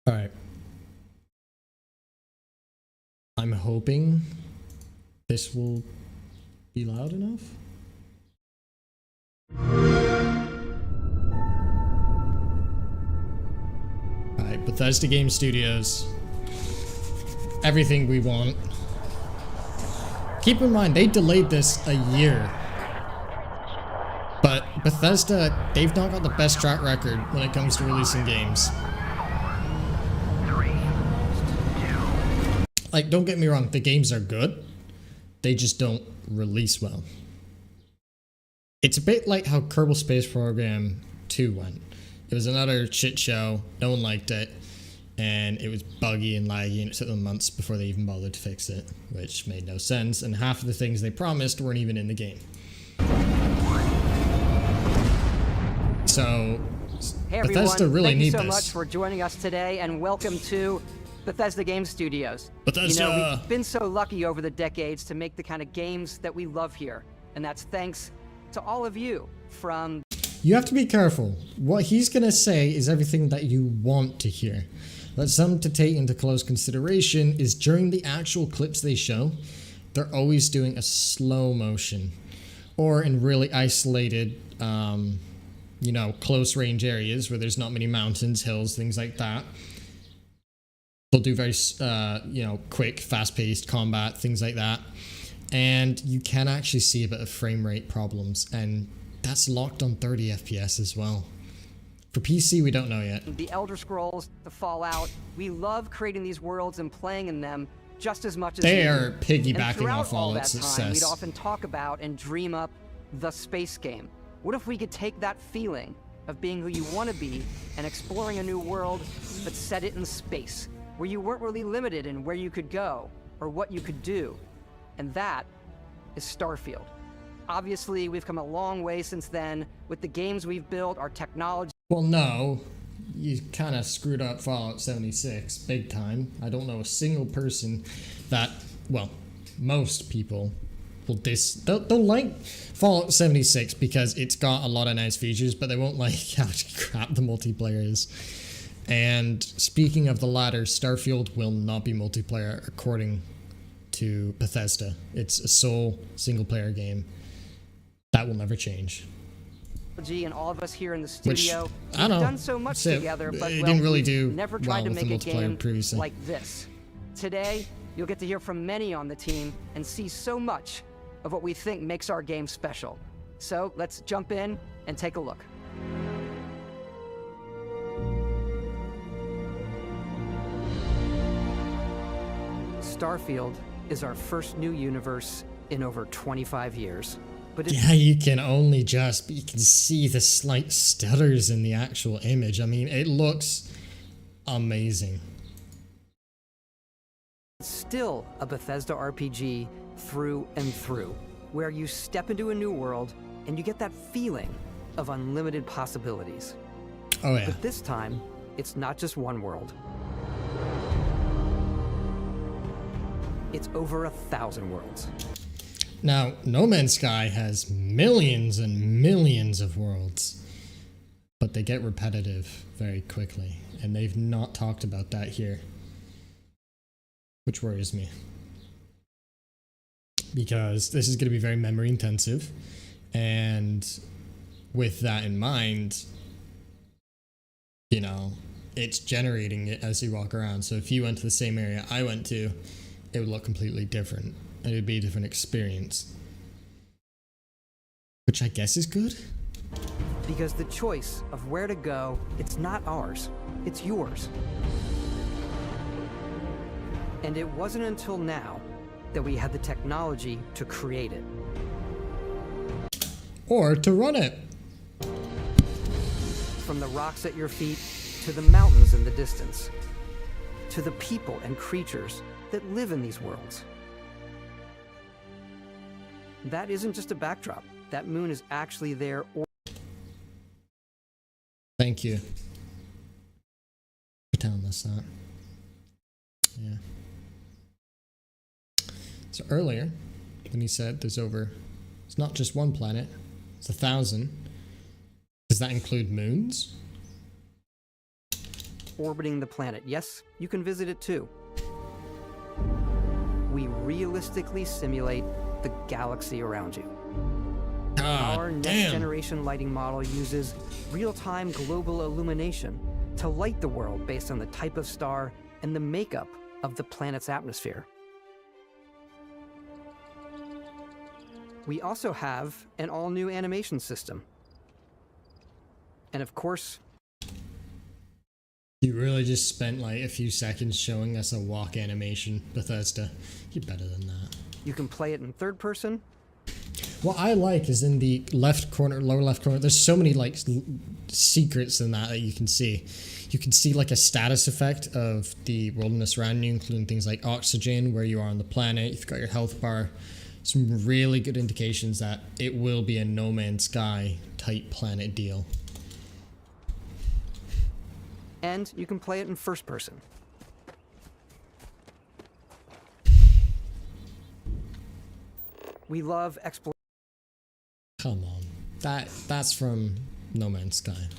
All right. I'm hoping this will be loud enough. All right, Bethesda Game Studios. Everything we want. Keep in mind, they delayed this a year. But Bethesda, they've not got the best track record when it comes to releasing games. Like, don't get me wrong, the games are good. They just don't release well. It's a bit like how Kerbal Space Program 2 went. It was another shit show, no one liked it, and it was buggy and laggy, and it took them months before they even bothered to fix it, which made no sense, and half of the things they promised weren't even in the game. So, hey Bethesda really need this. Thank you so much for joining us today, and welcome to Bethesda Game Studios. Bethesda! You know, we've been so lucky over the decades to make the kind of games that we love here, and that's thanks to all of you from... You have to be careful. What he's gonna say is everything that you want to hear. But something to take into close consideration is during the actual clips they show, they're always doing a slow motion. Or in really isolated, you know, close range areas where there's not many mountains, hills, things like that. They'll do very, you know, quick, fast-paced combat, things like that. And you can actually see a bit of frame rate problems, and that's locked on 30 FPS as well. For PC, we don't know yet. The Elder Scrolls, the Fallout, we love creating these worlds and playing in them just as much as they are piggybacking off all Fallout's that time, success. we'd often talk about and dream up the space game. What if we could take that feeling of being who you want to be and exploring a new world, but set it in space, where you weren't really limited in where you could go or what you could do? And that is Starfield. Obviously, we've come a long way since then with the games we've built, our technology. Well, no. You kind of screwed up Fallout 76 big time. I don't know a single person that, well, most people will they'll like Fallout 76 because it's got a lot of nice features, but they won't like how crap the multiplayer is. And speaking of the latter, Starfield will not be multiplayer according to Bethesda. It's a sole single-player game. That will never change. And all of us here in the studio, I don't know. we've done so much together, but it didn't really do never well tried to with make the a multiplayer game previously. like this. Today, you'll get to hear from many on the team and see so much of what we think makes our game special. So let's jump in and take a look. Starfield is our first new universe in over 25 years. but it's Yeah, you can only just, but you can see the slight stutters in the actual image. I mean, it looks amazing. still a Bethesda RPG through and through, where you step into a new world and you get that feeling of unlimited possibilities. Oh yeah. But this time, it's not just one world. It's over 1,000 worlds. Now, No Man's Sky has millions and millions of worlds, but they get repetitive very quickly, and they've not talked about that here, which worries me. Because this is going to be very memory intensive, and with that in mind, you know, it's generating it as you walk around. So if you went to the same area I went to, it would look completely different. And it would be a different experience. Which I guess is good. Because the choice of where to go, it's not ours, it's yours. And it wasn't until now that we had the technology to create it. Or to run it. From the rocks at your feet, to the mountains in the distance, to the people and creatures that live in these worlds. That isn't just a backdrop. That moon is actually there. Thank you for telling us that. Yeah. So earlier, when he said it's not just one planet, it's 1,000. Does that include moons? Orbiting the planet. Yes, you can visit it too. We realistically simulate the galaxy around you. Our next generation lighting model uses real-time global illumination to light the world based on the type of star and the makeup of the planet's atmosphere. We also have an all-new animation system. And of course, you really just spent like a few seconds showing us a walk animation, Bethesda. You're better than that. you can play it in third person. What I like is in the left corner, lower left corner, there's so many like secrets in that you can see. You can see like a status effect of the wilderness around you, including things like oxygen, where you are on the planet. You've got your health bar. Some really good indications that it will be a No Man's Sky type planet deal. And you can play it in first person. We love exploration. Come on. That's from No Man's Sky.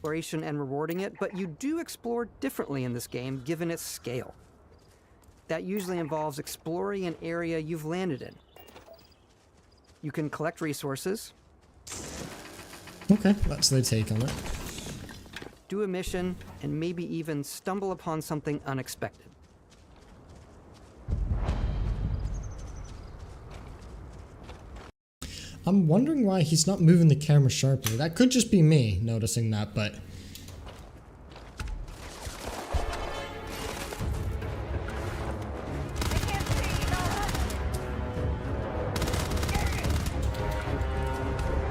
And rewarding it, but you do explore differently in this game given its scale. That usually involves exploring an area you've landed in. You can collect resources. Okay, that's their take on it. Do a mission, and maybe even stumble upon something unexpected. I'm wondering why he's not moving the camera sharply. That could just be me noticing that, but...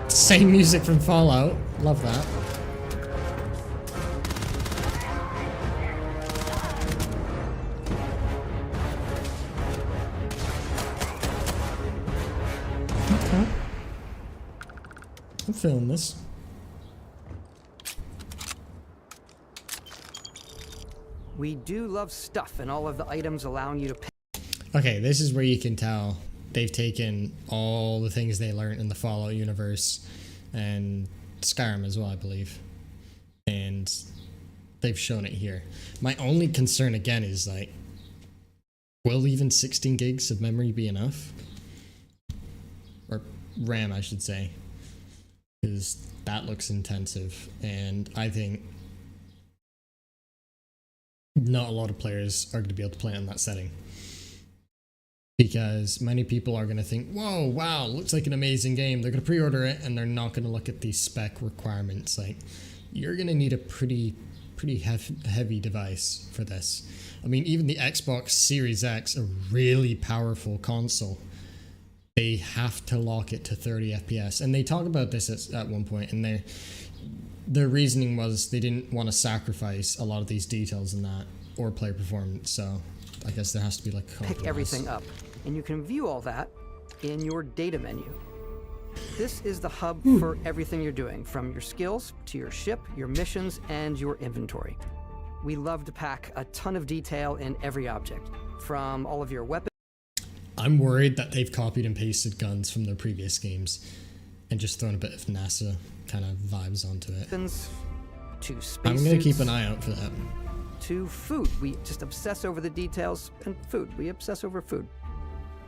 Same music from Fallout. Love that. Okay. I'm feeling this. We do love stuff and all of the items allowing you to pick. Okay, this is where you can tell they've taken all the things they learned in the Fallout universe and Skyrim as well, I believe. And they've shown it here. My only concern again is like, will even 16 gigs of memory be enough? Or RAM, I should say. Because that looks intensive, and I think not a lot of players are going to be able to play it in that setting. Because many people are going to think, whoa, wow, looks like an amazing game. They're going to pre-order it, and they're not going to look at the spec requirements. Like, you're going to need a pretty heavy device for this. I mean, even the Xbox Series X, a really powerful console, they have to lock it to 30 FPS. And they talk about this at one point, and their reasoning was they didn't want to sacrifice a lot of these details in that or player performance. So I guess there has to be like a compromise. Pick everything up, and you can view all that in your data menu. This is the hub for everything you're doing, from your skills to your ship, your missions, and your inventory. We love to pack a ton of detail in every object, from all of your weapons. I'm worried that they've copied and pasted guns from their previous games and just thrown a bit of NASA kind of vibes onto it. To space I'm going to keep an eye out for that. To food. We just obsess over the details, and food. We obsess over food.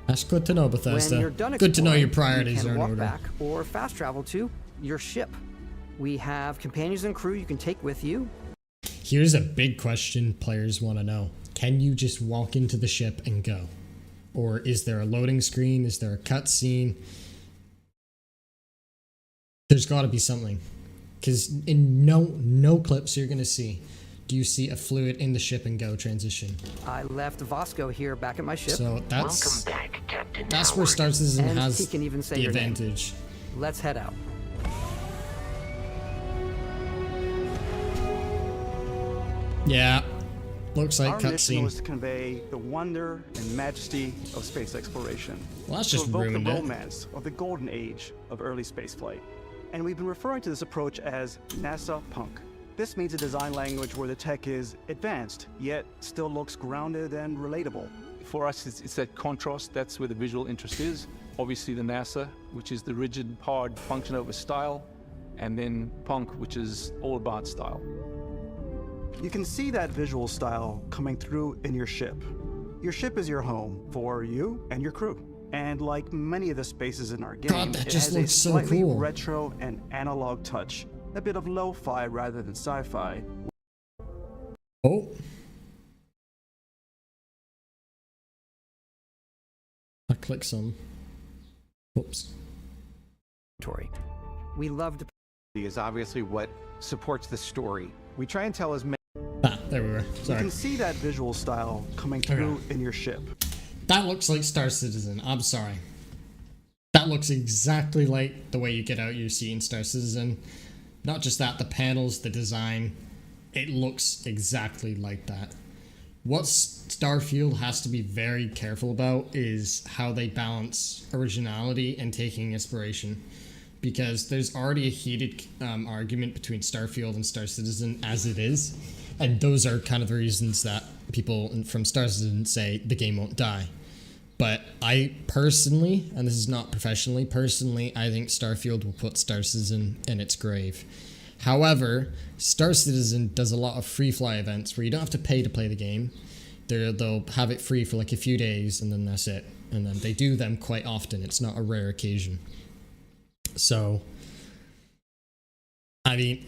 That's good to know, Bethesda. When you're done Good to know your exploring, priorities you are can in walk order. back or fast travel to your ship. We have companions and crew you can take with you. Here's a big question players want to know. Can you just walk into the ship and go? Or is there a loading screen? Is there a cutscene? There's got to be something. Because in no clips you're going to see, do you see a fluid in the ship and go transition. I left Vasco here back at my ship. So that's Welcome back, Captain where Howard. Star Citizen And has he can even say the your name. advantage. Let's head out. Yeah, looks like Our mission cutscene. was to convey the wonder and majesty of space exploration. Well, that's to just evoke the ruined it. romance of the golden age of early spaceflight. And we've been referring to this approach as NASA Punk. This means a design language where the tech is advanced, yet still looks grounded and relatable. For us, it's that contrast. That's where the visual interest is. Obviously, the NASA, which is the rigid, hard function over style, and then Punk, which is all about style. You can see that visual style coming through in your ship. Your ship is your home for you and your crew. And like many of the spaces in our game, God, that it just has a looks so slightly cool. retro and analog touch. A bit of lo-fi rather than sci-fi. Oh. I click some. Oops. We love to is obviously what supports the story. We try and tell as many. Ah, there we were. You Sorry. can see that visual style coming through in your ship. That looks like Star Citizen. I'm sorry. That looks exactly like the way you get out your seat in Star Citizen. Not just that, the panels, the design, it looks exactly like that. What Starfield has to be very careful about is how they balance originality and taking inspiration. Because there's already a heated argument between Starfield and Star Citizen as it is. And those are kind of the reasons that people from Star Citizen say the game won't die. But I personally, and this is not professionally, personally, I think Starfield will put Star Citizen in its grave. However, Star Citizen does a lot of free fly events where you don't have to pay to play the game. They'll have it free for like a few days and then that's it. And then they do them quite often. It's not a rare occasion. So, I mean,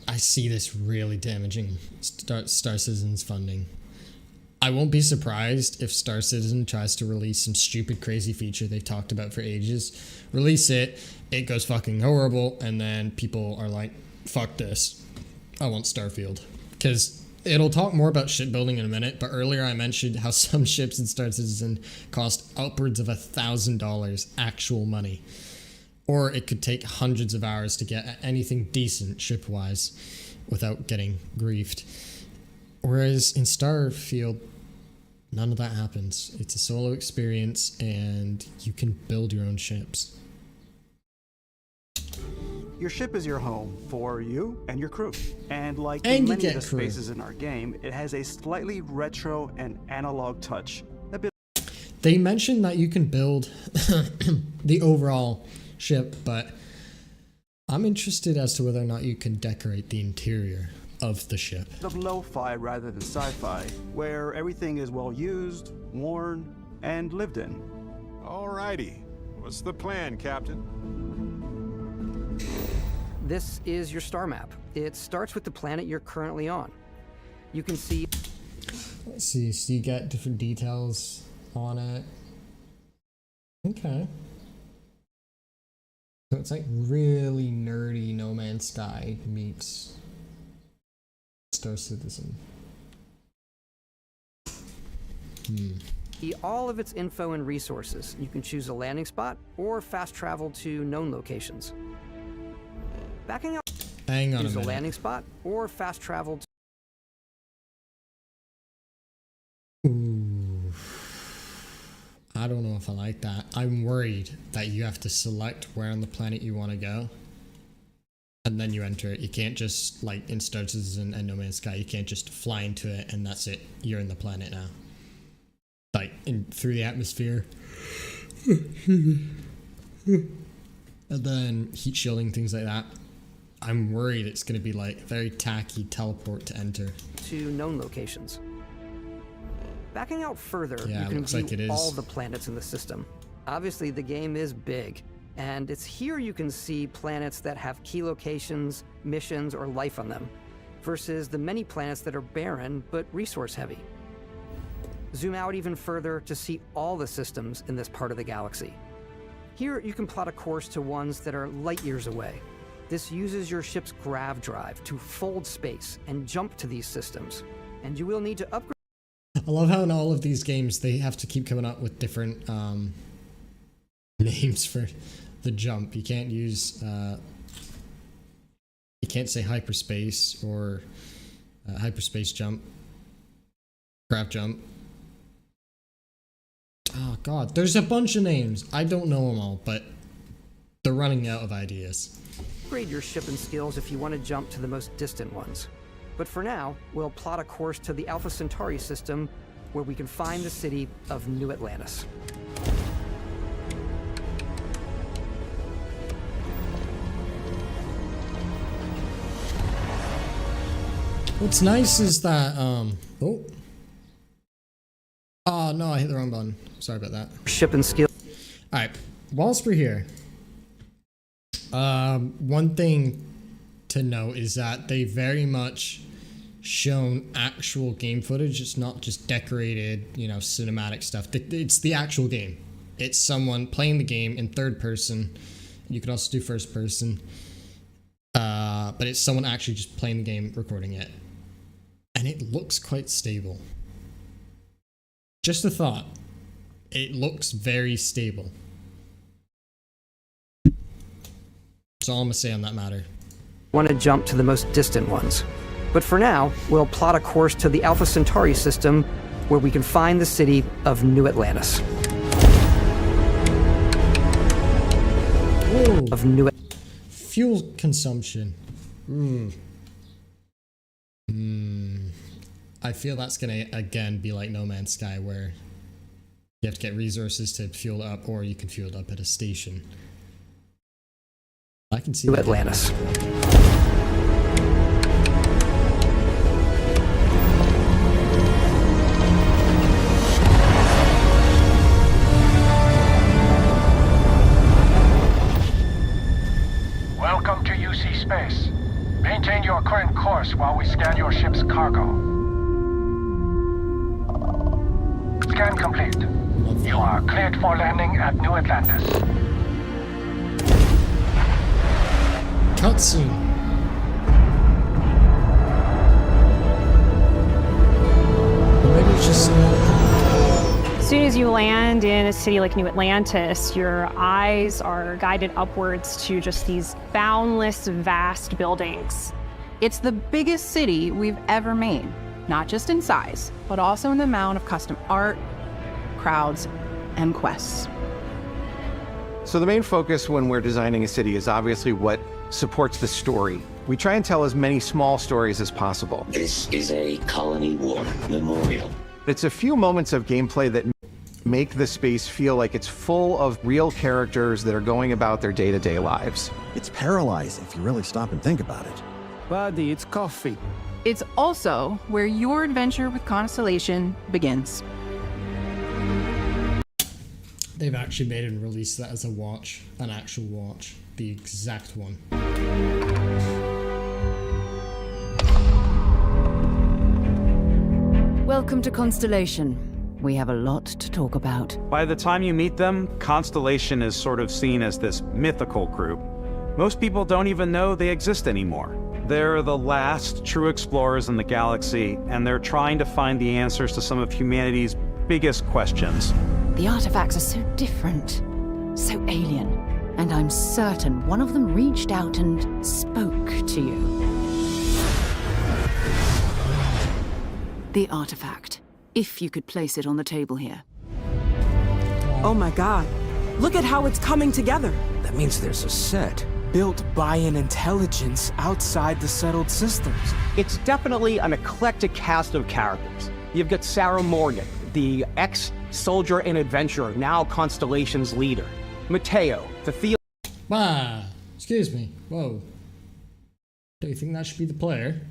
I see this really damaging Star Citizen's funding. I won't be surprised if Star Citizen tries to release some stupid, crazy feature they've talked about for ages. Release it, it goes fucking horrible, and then people are like, fuck this. I want Starfield. Because it'll talk more about shipbuilding in a minute, but earlier I mentioned how some ships in Star Citizen cost upwards of $1,000 actual money. Or it could take hundreds of hours to get anything decent ship-wise without getting griefed. Whereas in Starfield, none of that happens. It's a solo experience and you can build your own ships. Your ship is your home for you and your crew. And like And you many of get the crew. spaces in our game, it has a slightly retro and analog touch. A bit They mentioned that you can build the overall ship, but I'm interested as to whether or not you can decorate the interior of the ship. of lo-fi rather than sci-fi, where everything is well used, worn, and lived in. Alrighty. What's the plan, Captain? This is your star map. It starts with the planet you're currently on. You can see Let's see, so you get different details on it. Okay. So it's like really nerdy No Man's Sky meets Star Citizen. See all of its info and resources. You can choose a landing spot or fast travel to known locations. Backing out, Hang on a choose a minute. landing spot or fast travel to Ooh. I don't know if I like that. I'm worried that you have to select where on the planet you want to go. And then you enter it. You can't just, like in Star Citizen and No Man's Sky, you can't just fly into it and that's it. You're in the planet now. Like, through the atmosphere. And then heat shielding, things like that. I'm worried it's going to be like very tacky teleport to enter. known locations. Backing out further, Yeah, you can looks view like it is. all the planets in the system. Obviously, the game is big, and it's here you can see planets that have key locations, missions, or life on them, versus the many planets that are barren but resource heavy. Zoom out even further to see all the systems in this part of the galaxy. Here, you can plot a course to ones that are light years away. This uses your ship's grav drive to fold space and jump to these systems, and you will need to upgrade. I love how in all of these games they have to keep coming up with different names for the jump. You can't use you can't say hyperspace or hyperspace jump, grav jump. Oh god, there's a bunch of names. I don't know them all, but they're running out of ideas. Upgrade your ship and skills if you want to jump to the most distant ones. But for now, we'll plot a course to the Alpha Centauri system where we can find the city of New Atlantis. What's nice is that oh no, I hit the wrong button. Sorry about that. Ship and skill. Alright, whilst we're here, one thing to note is that they very much shown actual game footage. It's not just decorated, you know, cinematic stuff. It's the actual game. It's someone playing the game in third person. You can also do first person. But it's someone actually just playing the game, recording it. And it looks quite stable. Just a thought. It looks very stable. That's all I'm gonna say on that matter. Want to jump to the most distant ones. But for now, we'll plot a course to the Alpha Centauri system where we can find the city of New Atlantis. Whoa. Of New Fuel consumption. I feel that's gonna again be like No Man's Sky, where you have to get resources to fuel it up, or you can fuel it up at a station. I can see New that. Atlantis. Welcome to UC Space. Maintain your current course while we scan your ship's cargo. Scan complete. You are cleared for landing at New Atlantis. Cutscene. Maybe it's just. As soon as you land in a city like New Atlantis, your eyes are guided upwards to just these boundless, vast buildings. It's the biggest city we've ever made, not just in size, but also in the amount of custom art, crowds, and quests. So the main focus when we're designing a city is obviously what supports the story. We try and tell as many small stories as possible. This is a Colony War memorial. It's a few moments of gameplay that make the space feel like it's full of real characters that are going about their day-to-day lives. It's paralyzing if you really stop and think about it. Buddy, it's coffee. It's also where your adventure with Constellation begins. They've actually made and released that as a watch, an actual watch, the exact one. Welcome to Constellation. We have a lot to talk about. By the time you meet them, Constellation is sort of seen as this mythical group. Most people don't even know they exist anymore. They're the last true explorers in the galaxy, and they're trying to find the answers to some of humanity's biggest questions. The artifacts are so different, so alien, and I'm certain one of them reached out and spoke to you. The artifact, if you could place it on the table here. Oh my god, look at how it's coming together. That means there's a set built by an intelligence outside the settled systems. It's definitely an eclectic cast of characters. You've got Sarah Morgan, the ex-soldier and adventurer, now Constellation's leader. Mateo, the excuse me. Whoa. Do you think that should be the player?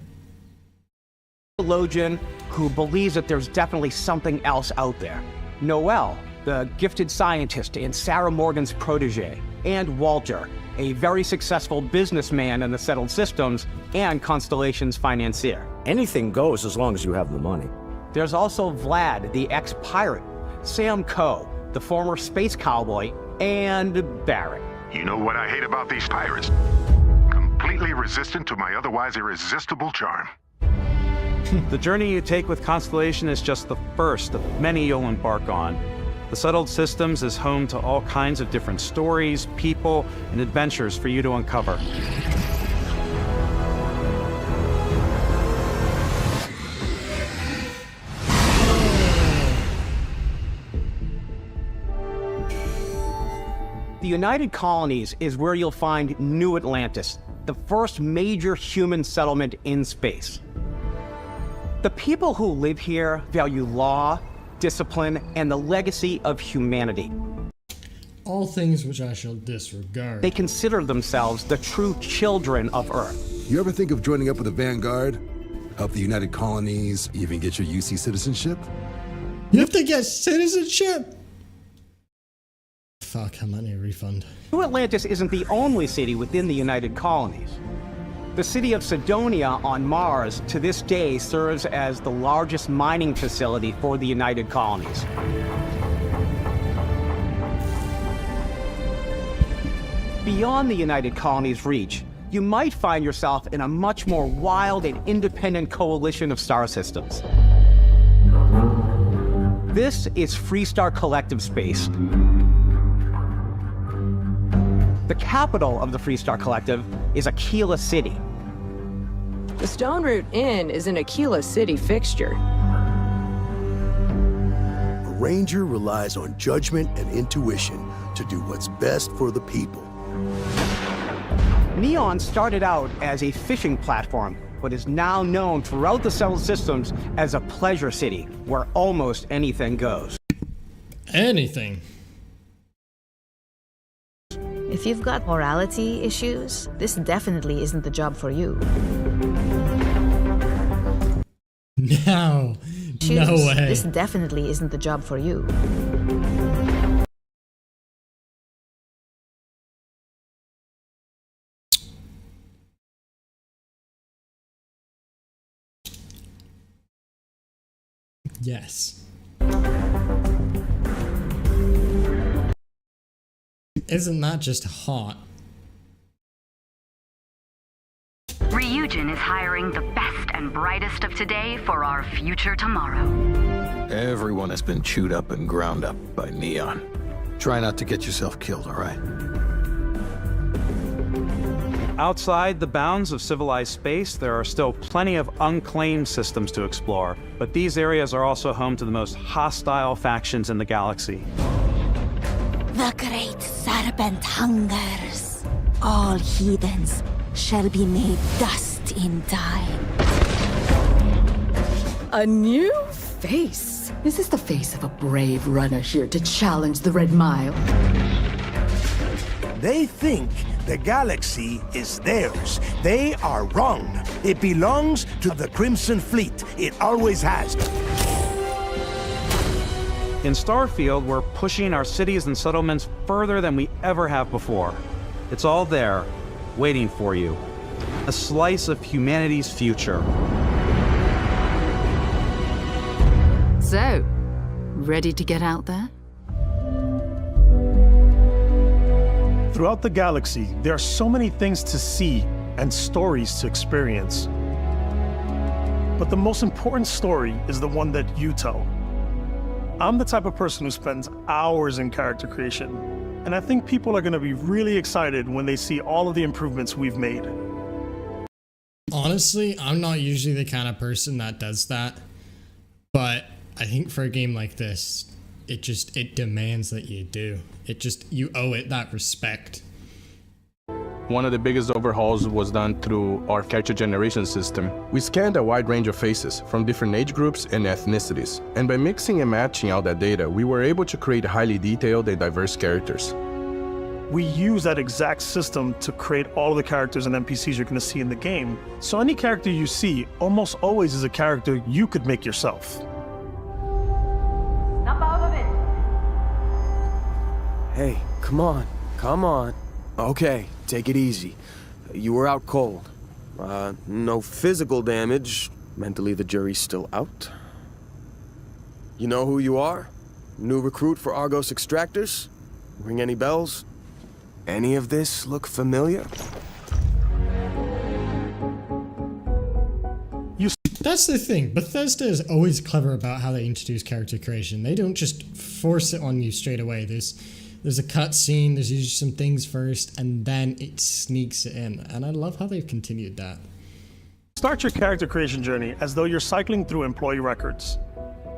Theologian who believes that there's definitely something else out there. Noel, the gifted scientist and Sarah Morgan's protege. And Walter, a very successful businessman in the settled systems and Constellation's financier. Anything goes as long as you have the money. There's also Vlad, the ex-pirate, Sam Coe, the former space cowboy, and Barrett. You know what I hate about these pirates? Completely resistant to my otherwise irresistible charm. The journey you take with Constellation is just the first of many you'll embark on. The Settled Systems is home to all kinds of different stories, people, and adventures for you to uncover. The United Colonies is where you'll find New Atlantis, the first major human settlement in space. The people who live here value law, discipline, and the legacy of humanity. All things which I shall disregard. They consider themselves the true children of Earth. You ever think of joining up with the Vanguard? Help the United Colonies, even get your UC citizenship? You have to get citizenship? Fuck, I might need a refund. New Atlantis isn't the only city within the United Colonies. The city of Sidonia on Mars to this day serves as the largest mining facility for the United Colonies. Beyond the United Colonies' reach, you might find yourself in a much more wild and independent coalition of star systems. This is Freestar Collective Space. The capital of the Freestar Collective is Aquila City. The Stone Root Inn is an Aquila City fixture. A ranger relies on judgment and intuition to do what's best for the people. Neon started out as a fishing platform, but is now known throughout the settled systems as a pleasure city, where almost anything goes. Anything? If you've got morality issues, this definitely isn't the job for you. No. No way. This definitely isn't the job for you. Yes. Isn't that just hot? Ryujin is hiring the best and brightest of today for our future tomorrow. Everyone has been chewed up and ground up by Neon. Try not to get yourself killed, all right? Outside the bounds of civilized space, there are still plenty of unclaimed systems to explore, but these areas are also home to the most hostile factions in the galaxy. The great serpent hungers. All heathens shall be made dust in time. A new face. Is this the face of a brave runner here to challenge the Red Mile? They think the galaxy is theirs. They are wrong. It belongs to the Crimson Fleet. It always has. In Starfield, we're pushing our cities and settlements further than we ever have before. It's all there, waiting for you. A slice of humanity's future. So, ready to get out there? Throughout the galaxy, there are so many things to see and stories to experience. But the most important story is the one that you tell. I'm the type of person who spends hours in character creation, and I think people are going to be really excited when they see all of the improvements we've made. Honestly, I'm not usually the kind of person that does that, but I think for a game like this, it demands that you do. You owe it that respect. One of the biggest overhauls was done through our character generation system. We scanned a wide range of faces from different age groups and ethnicities, and by mixing and matching all that data, we were able to create highly detailed and diverse characters. We use that exact system to create all of the characters and NPCs you're going to see in the game. So any character you see almost always is a character you could make yourself. Snap out of it! Hey, come on. Okay, take it easy. You were out cold. No physical damage. Mentally, the jury's still out. You know who you are? New recruit for Argos Extractors? Ring any bells? Any of this look familiar? That's the thing. Bethesda is always clever about how they introduce character creation. They don't just force it on you straight away. There's a cutscene, there's usually some things first, and then it sneaks it in. And I love how they've continued that. Start your character creation journey as though you're cycling through employee records.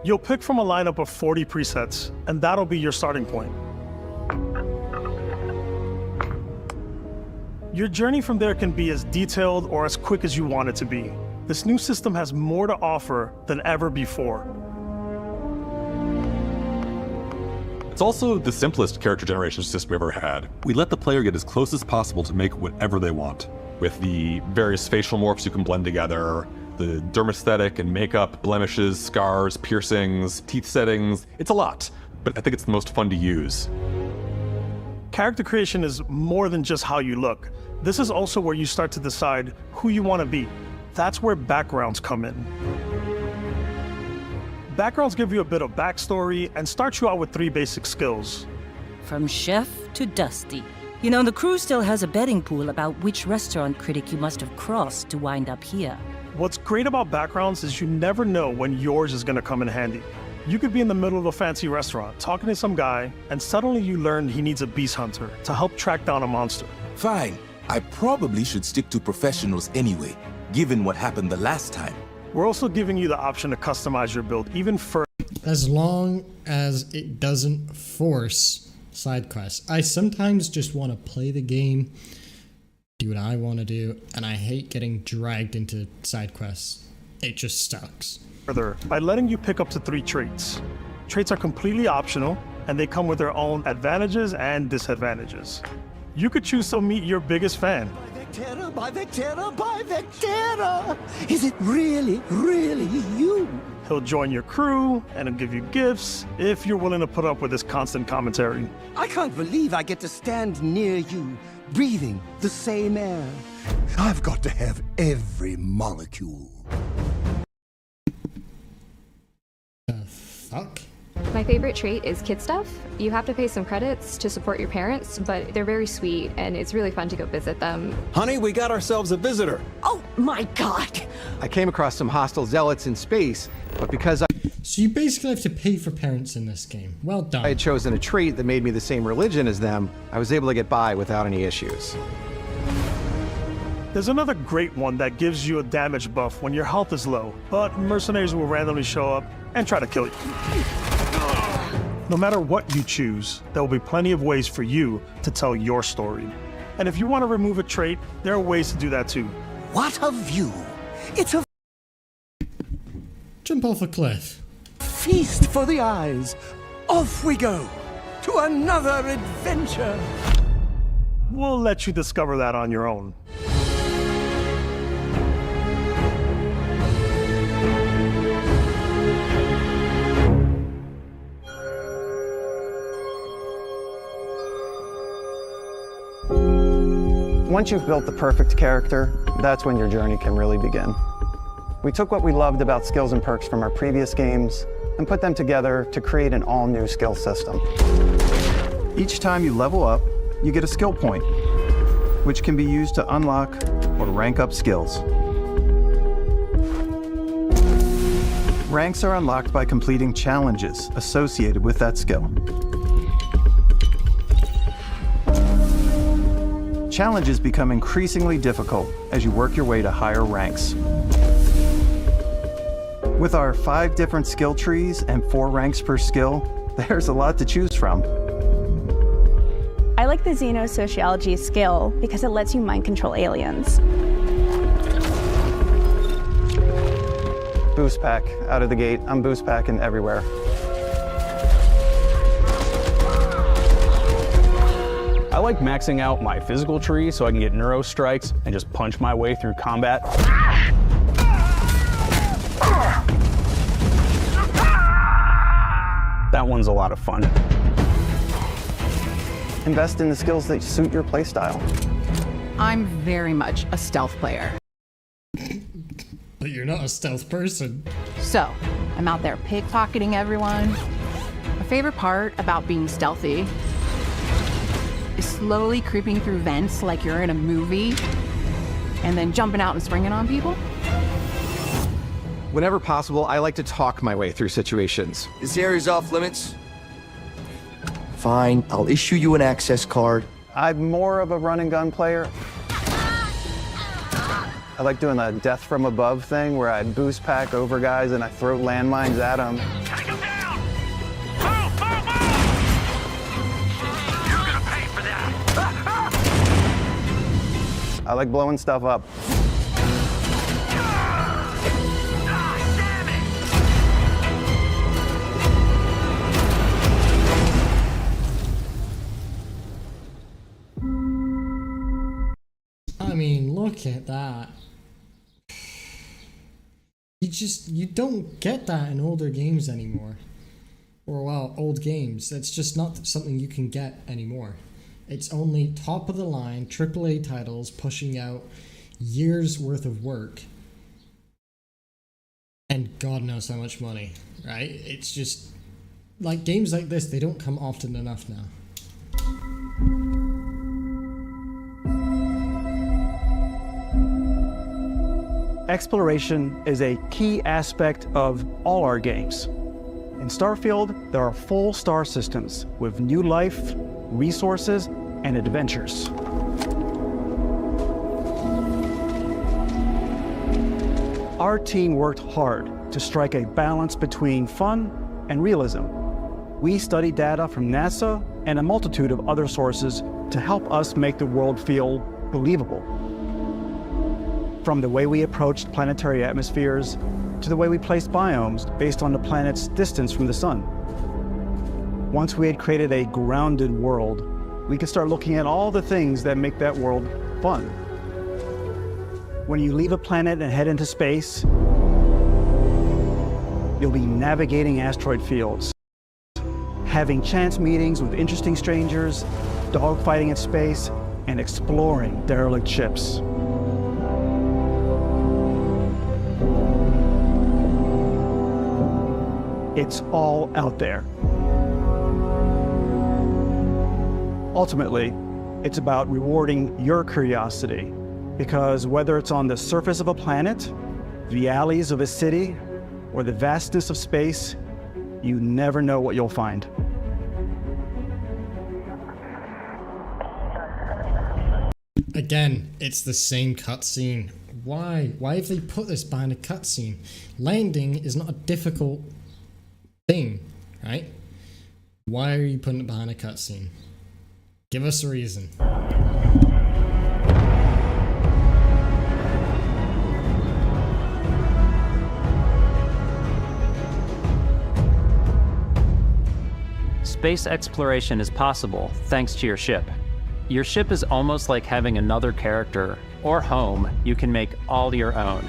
You'll pick from a lineup of 40 presets, and that'll be your starting point. Your journey from there can be as detailed or as quick as you want it to be. This new system has more to offer than ever before. It's also the simplest character generation system we've ever had. We let the player get as close as possible to make whatever they want. With the various facial morphs you can blend together, the dermesthetic and makeup, blemishes, scars, piercings, teeth settings. It's a lot, but I think it's the most fun to use. Character creation is more than just how you look. This is also where you start to decide who you want to be. That's where backgrounds come in. Backgrounds give you a bit of backstory and start you out with 3 basic skills. From chef to Dusty. You know, the crew still has a betting pool about which restaurant critic you must have crossed to wind up here. What's great about backgrounds is you never know when yours is going to come in handy. You could be in the middle of a fancy restaurant talking to some guy, and suddenly you learn he needs a beast hunter to help track down a monster. Fine. I probably should stick to professionals anyway, given what happened the last time. We're also giving you the option to customize your build even further. As long as it doesn't force side quests. I sometimes just want to play the game, do what I want to do, and I hate getting dragged into side quests. It just sucks. Further, by letting you pick up to 3 traits. Traits are completely optional, and they come with their own advantages and disadvantages. You could choose to meet your biggest fan. By Vectera! Is it really you? He'll join your crew, and he'll give you gifts, if you're willing to put up with his constant commentary. I can't believe I get to stand near you, breathing the same air. I've got to have every molecule. Fuck? My favorite trait is kid stuff. You have to pay some credits to support your parents, but they're very sweet, and it's really fun to go visit them. Honey, we got ourselves a visitor. Oh my god! I came across some hostile zealots in space, but because So you basically have to pay for parents in this game. Well done. I had chosen a trait that made me the same religion as them, I was able to get by without any issues. There's another great one that gives you a damage buff when your health is low, but mercenaries will randomly show up and try to kill you. No matter what you choose, there will be plenty of ways for you to tell your story. And if you want to remove a trait, there are ways to do that too. What a view! It's a Jump off a cliff. Feast for the eyes. Off we go to another adventure. We'll let you discover that on your own. Once you've built the perfect character, that's when your journey can really begin. We took what we loved about skills and perks from our previous games and put them together to create an all-new skill system. Each time you level up, you get a skill point, which can be used to unlock or rank up skills. Ranks are unlocked by completing challenges associated with that skill. Challenges become increasingly difficult as you work your way to higher ranks. With our 5 different skill trees and 4 ranks per skill, there's a lot to choose from. I like the xenosociology skill because it lets you mind control aliens. Boost pack out of the gate. I'm boost packing everywhere. I like maxing out my physical tree so I can get neuro strikes and just punch my way through combat. That one's a lot of fun. Invest in the skills that suit your playstyle. I'm very much a stealth player. But you're not a stealth person. So, I'm out there pickpocketing everyone. My favorite part about being stealthy is slowly creeping through vents like you're in a movie, and then jumping out and springing on people. Whenever possible, I like to talk my way through situations. This area's off limits. Fine, I'll issue you an access card. I'm more of a run and gun player. I like doing the death from above thing where I boost pack over guys and I throw landmines at them. Take him down! Move, move, move! You're gonna pay for that! I like blowing stuff up. I mean, look at that. You don't get that in older games anymore. Or, well, old games. It's just not something you can get anymore. It's only top of the line AAA titles pushing out years worth of work. And God knows how much money, right? It's just, like, games like this, they don't come often enough now. Exploration is a key aspect of all our games. In Starfield, there are full star systems with new life, resources, and adventures. Our team worked hard to strike a balance between fun and realism. We studied data from NASA and a multitude of other sources to help us make the world feel believable. From the way we approached planetary atmospheres to the way we placed biomes based on the planet's distance from the sun. Once we had created a grounded world, we could start looking at all the things that make that world fun. When you leave a planet and head into space, you'll be navigating asteroid fields, having chance meetings with interesting strangers, dogfighting in space, and exploring derelict ships. It's all out there. Ultimately, it's about rewarding your curiosity, because whether it's on the surface of a planet, the alleys of a city, or the vastness of space, you never know what you'll find. Again, it's the same cutscene. Why? Why have they put this behind a cutscene? Landing is not a difficult thing, right? Why are you putting it behind a cutscene? Give us a reason. Space exploration is possible thanks to your ship. Your ship is almost like having another character or home you can make all your own.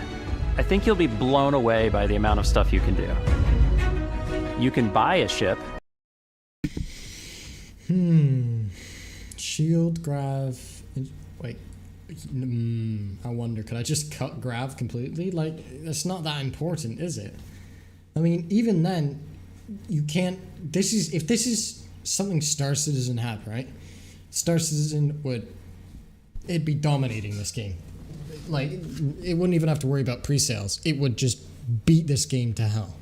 I think you'll be blown away by the amount of stuff you can do. You can buy a ship. Shield, grav. Wait. I wonder, could I just cut grav completely? Like, that's not that important, is it? I mean, even then, you can't. If this is something Star Citizen had, right? Star Citizen it'd be dominating this game. Like, it wouldn't even have to worry about pre-sales. It would just beat this game to hell.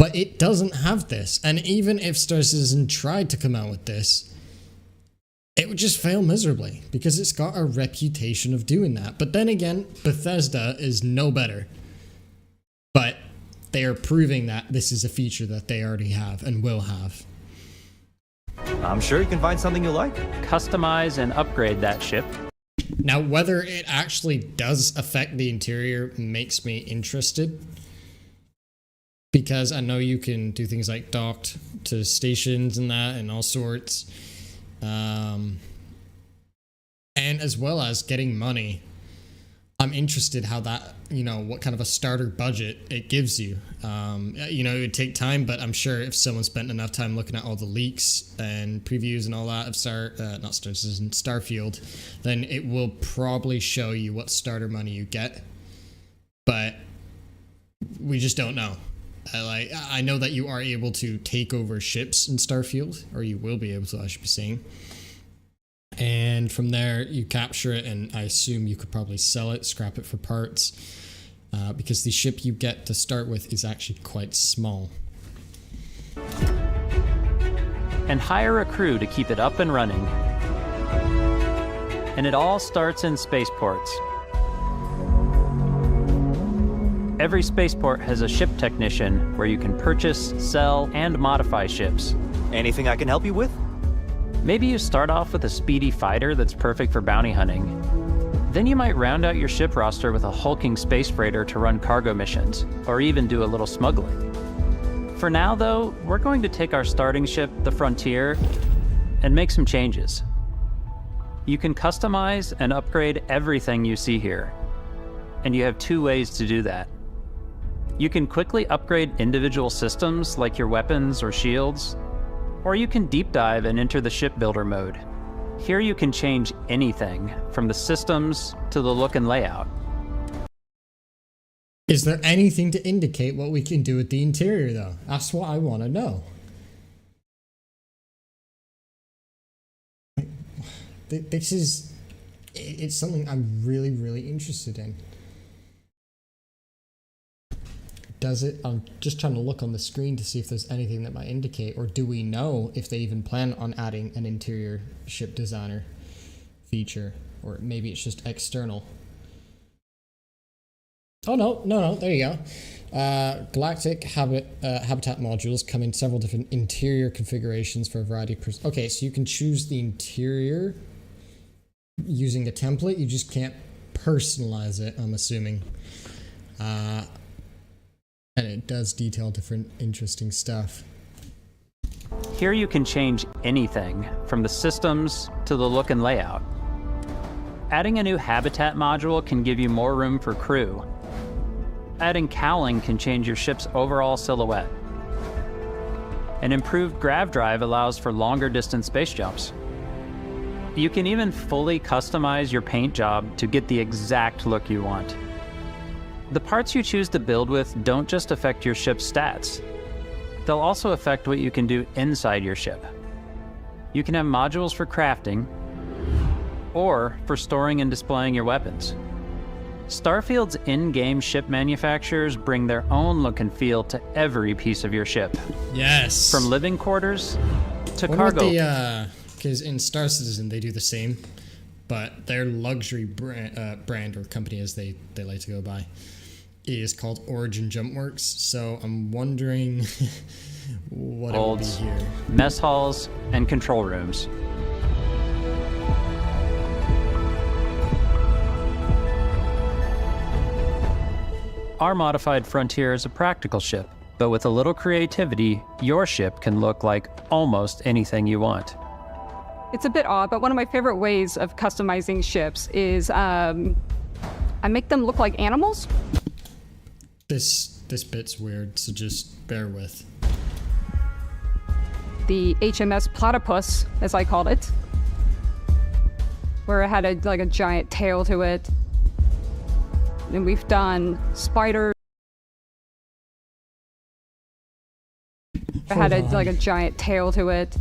But it doesn't have this. And even if Star Citizen tried to come out with this, it would just fail miserably because it's got a reputation of doing that. But then again, Bethesda is no better. But they are proving that this is a feature that they already have and will have. I'm sure you can find something you like. Customize and upgrade that ship. Now, whether it actually does affect the interior makes me interested. Because I know you can do things like docked to stations and that and all sorts. And as well as getting money. I'm interested how that, what kind of a starter budget it gives you. It would take time, but I'm sure if someone spent enough time looking at all the leaks and previews and all that of Starfield, then it will probably show you what starter money you get. But we just don't know. I know that you are able to take over ships in Starfield, or you will be able to, I should be saying. And from there, you capture it, and I assume you could probably sell it, scrap it for parts, because the ship you get to start with is actually quite small. And hire a crew to keep it up and running. And it all starts in spaceports. Every spaceport has a ship technician where you can purchase, sell, and modify ships. Anything I can help you with? Maybe you start off with a speedy fighter that's perfect for bounty hunting. Then you might round out your ship roster with a hulking space freighter to run cargo missions, or even do a little smuggling. For now, though, we're going to take our starting ship, the Frontier, and make some changes. You can customize and upgrade everything you see here, and you have 2 ways to do that. You can quickly upgrade individual systems like your weapons or shields, or you can deep dive and enter the shipbuilder mode. Here you can change anything, from the systems to the look and layout. Is there anything to indicate what we can do with the interior, though? That's what I want to know. It's something I'm really, really interested in. Does it? I'm just trying to look on the screen to see if there's anything that might indicate, or do we know if they even plan on adding an interior ship designer feature, or maybe it's just external. Oh no, there you go. Galactic habitat modules come in several different interior configurations for a variety of okay, so you can choose the interior using a template, you just can't personalize it, I'm assuming. And it does detail different interesting stuff. Here you can change anything, from the systems to the look and layout. Adding a new habitat module can give you more room for crew. Adding cowling can change your ship's overall silhouette. An improved grav drive allows for longer distance space jumps. You can even fully customize your paint job to get the exact look you want. The parts you choose to build with don't just affect your ship's stats. They'll also affect what you can do inside your ship. You can have modules for crafting, or for storing and displaying your weapons. Starfield's in-game ship manufacturers bring their own look and feel to every piece of your ship. Yes! From living quarters to what cargo. Because in Star Citizen they do the same, but their luxury brand or company, as they like to go by, is called Origin Jumpworks. So I'm wondering what it will be here. Mess halls and control rooms. Our modified Frontier is a practical ship, but with a little creativity, your ship can look like almost anything you want. It's a bit odd, but one of my favorite ways of customizing ships is I make them look like animals. This bit's weird, so just bear with. The HMS Platypus, as I called it, where it had a giant tail to it. And we've done spiders. It had a giant tail to it.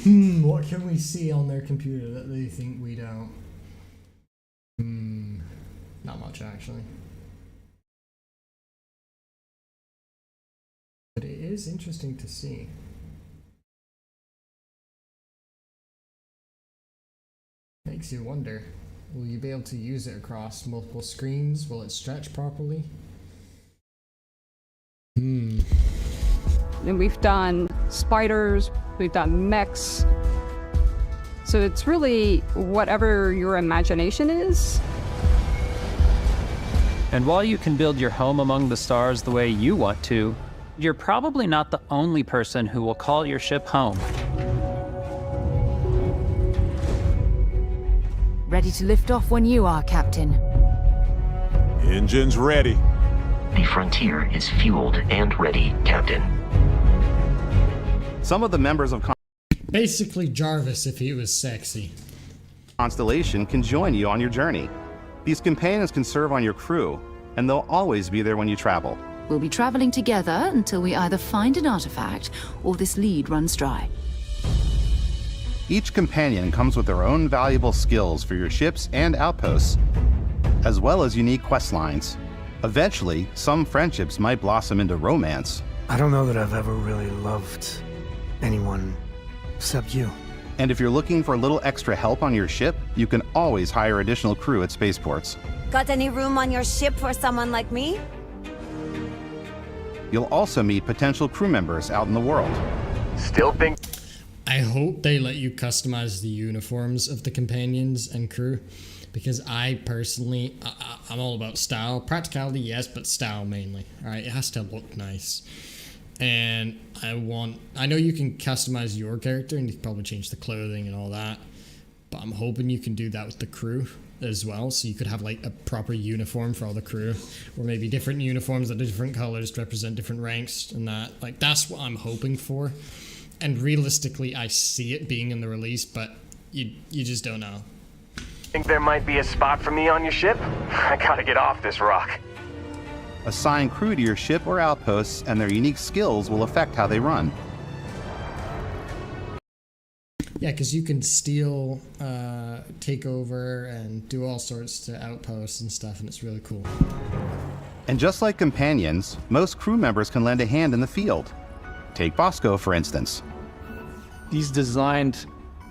What can we see on their computer that they think we don't? Not much, actually. But it is interesting to see. Makes you wonder, will you be able to use it across multiple screens? Will it stretch properly? And we've done spiders, we've done mechs. So it's really whatever your imagination is. And while you can build your home among the stars the way you want to, you're probably not the only person who will call your ship home. Ready to lift off when you are, Captain. Engines ready. The Frontier is fueled and ready, Captain. Some of the members of Basically Jarvis if he was sexy. Constellation can join you on your journey. These companions can serve on your crew, and they'll always be there when you travel. We'll be traveling together until we either find an artifact or this lead runs dry. Each companion comes with their own valuable skills for your ships and outposts, as well as unique quest lines. Eventually, some friendships might blossom into romance. I don't know that I've ever really loved anyone except you. And if you're looking for a little extra help on your ship, you can always hire additional crew at spaceports. Got any room on your ship for someone like me? You'll also meet potential crew members out in the world. Still think... I hope they let you customize the uniforms of the companions and crew, because I personally, I'm all about style. Practicality, yes, but style mainly. All right, it has to look nice. And I know you can customize your character and you can probably change the clothing and all that, but I'm hoping you can do that with the crew as well, so you could have like a proper uniform for all the crew, or maybe different uniforms that are different colors to represent different ranks and that. Like, that's what I'm hoping for. And realistically, I see it being in the release, but you just don't know. Think there might be a spot for me on your ship? I gotta get off this rock. Assign crew to your ship or outposts, and their unique skills will affect how they run. Yeah, because you can steal, take over, and do all sorts to outposts and stuff, and it's really cool. And just like companions, most crew members can lend a hand in the field. Take Bosco, for instance. He's designed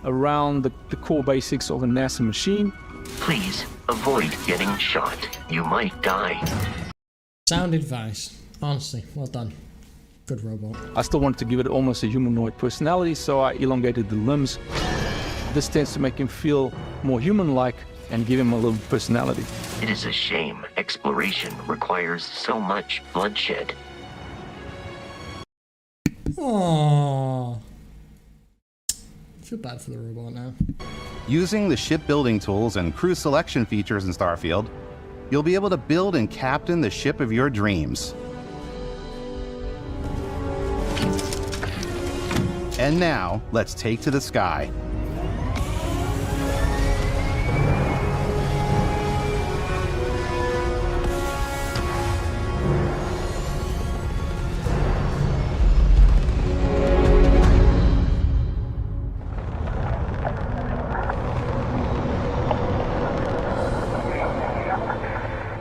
around the core basics of a NASA machine. Please, avoid getting shot. You might die. Sound advice. Honestly, well done. Good robot. I still wanted to give it almost a humanoid personality, so I elongated the limbs. This tends to make him feel more human-like and give him a little personality. It is a shame exploration requires so much bloodshed. Aww. I feel bad for the robot now. Using the shipbuilding tools and crew selection features in Starfield, you'll be able to build and captain the ship of your dreams. And now, let's take to the sky.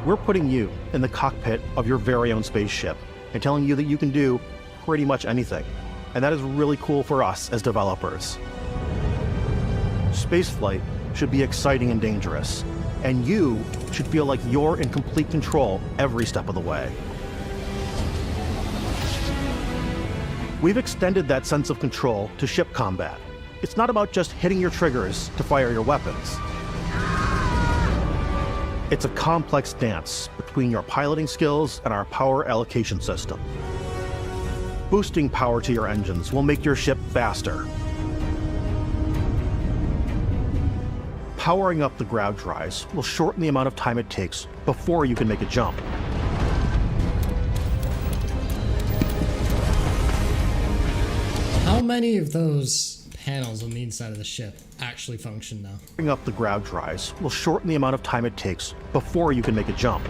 We're putting you in the cockpit of your very own spaceship and telling you that you can do pretty much anything. And that is really cool for us as developers. Spaceflight should be exciting and dangerous, and you should feel like you're in complete control every step of the way. We've extended that sense of control to ship combat. It's not about just hitting your triggers to fire your weapons. It's a complex dance between your piloting skills and our power allocation system. Boosting power to your engines will make your ship faster. Powering up the ground drives will shorten the amount of time it takes before you can make a jump. How many of those panels on the inside of the ship actually function now? Powering up the ground drives will shorten the amount of time it takes before you can make a jump.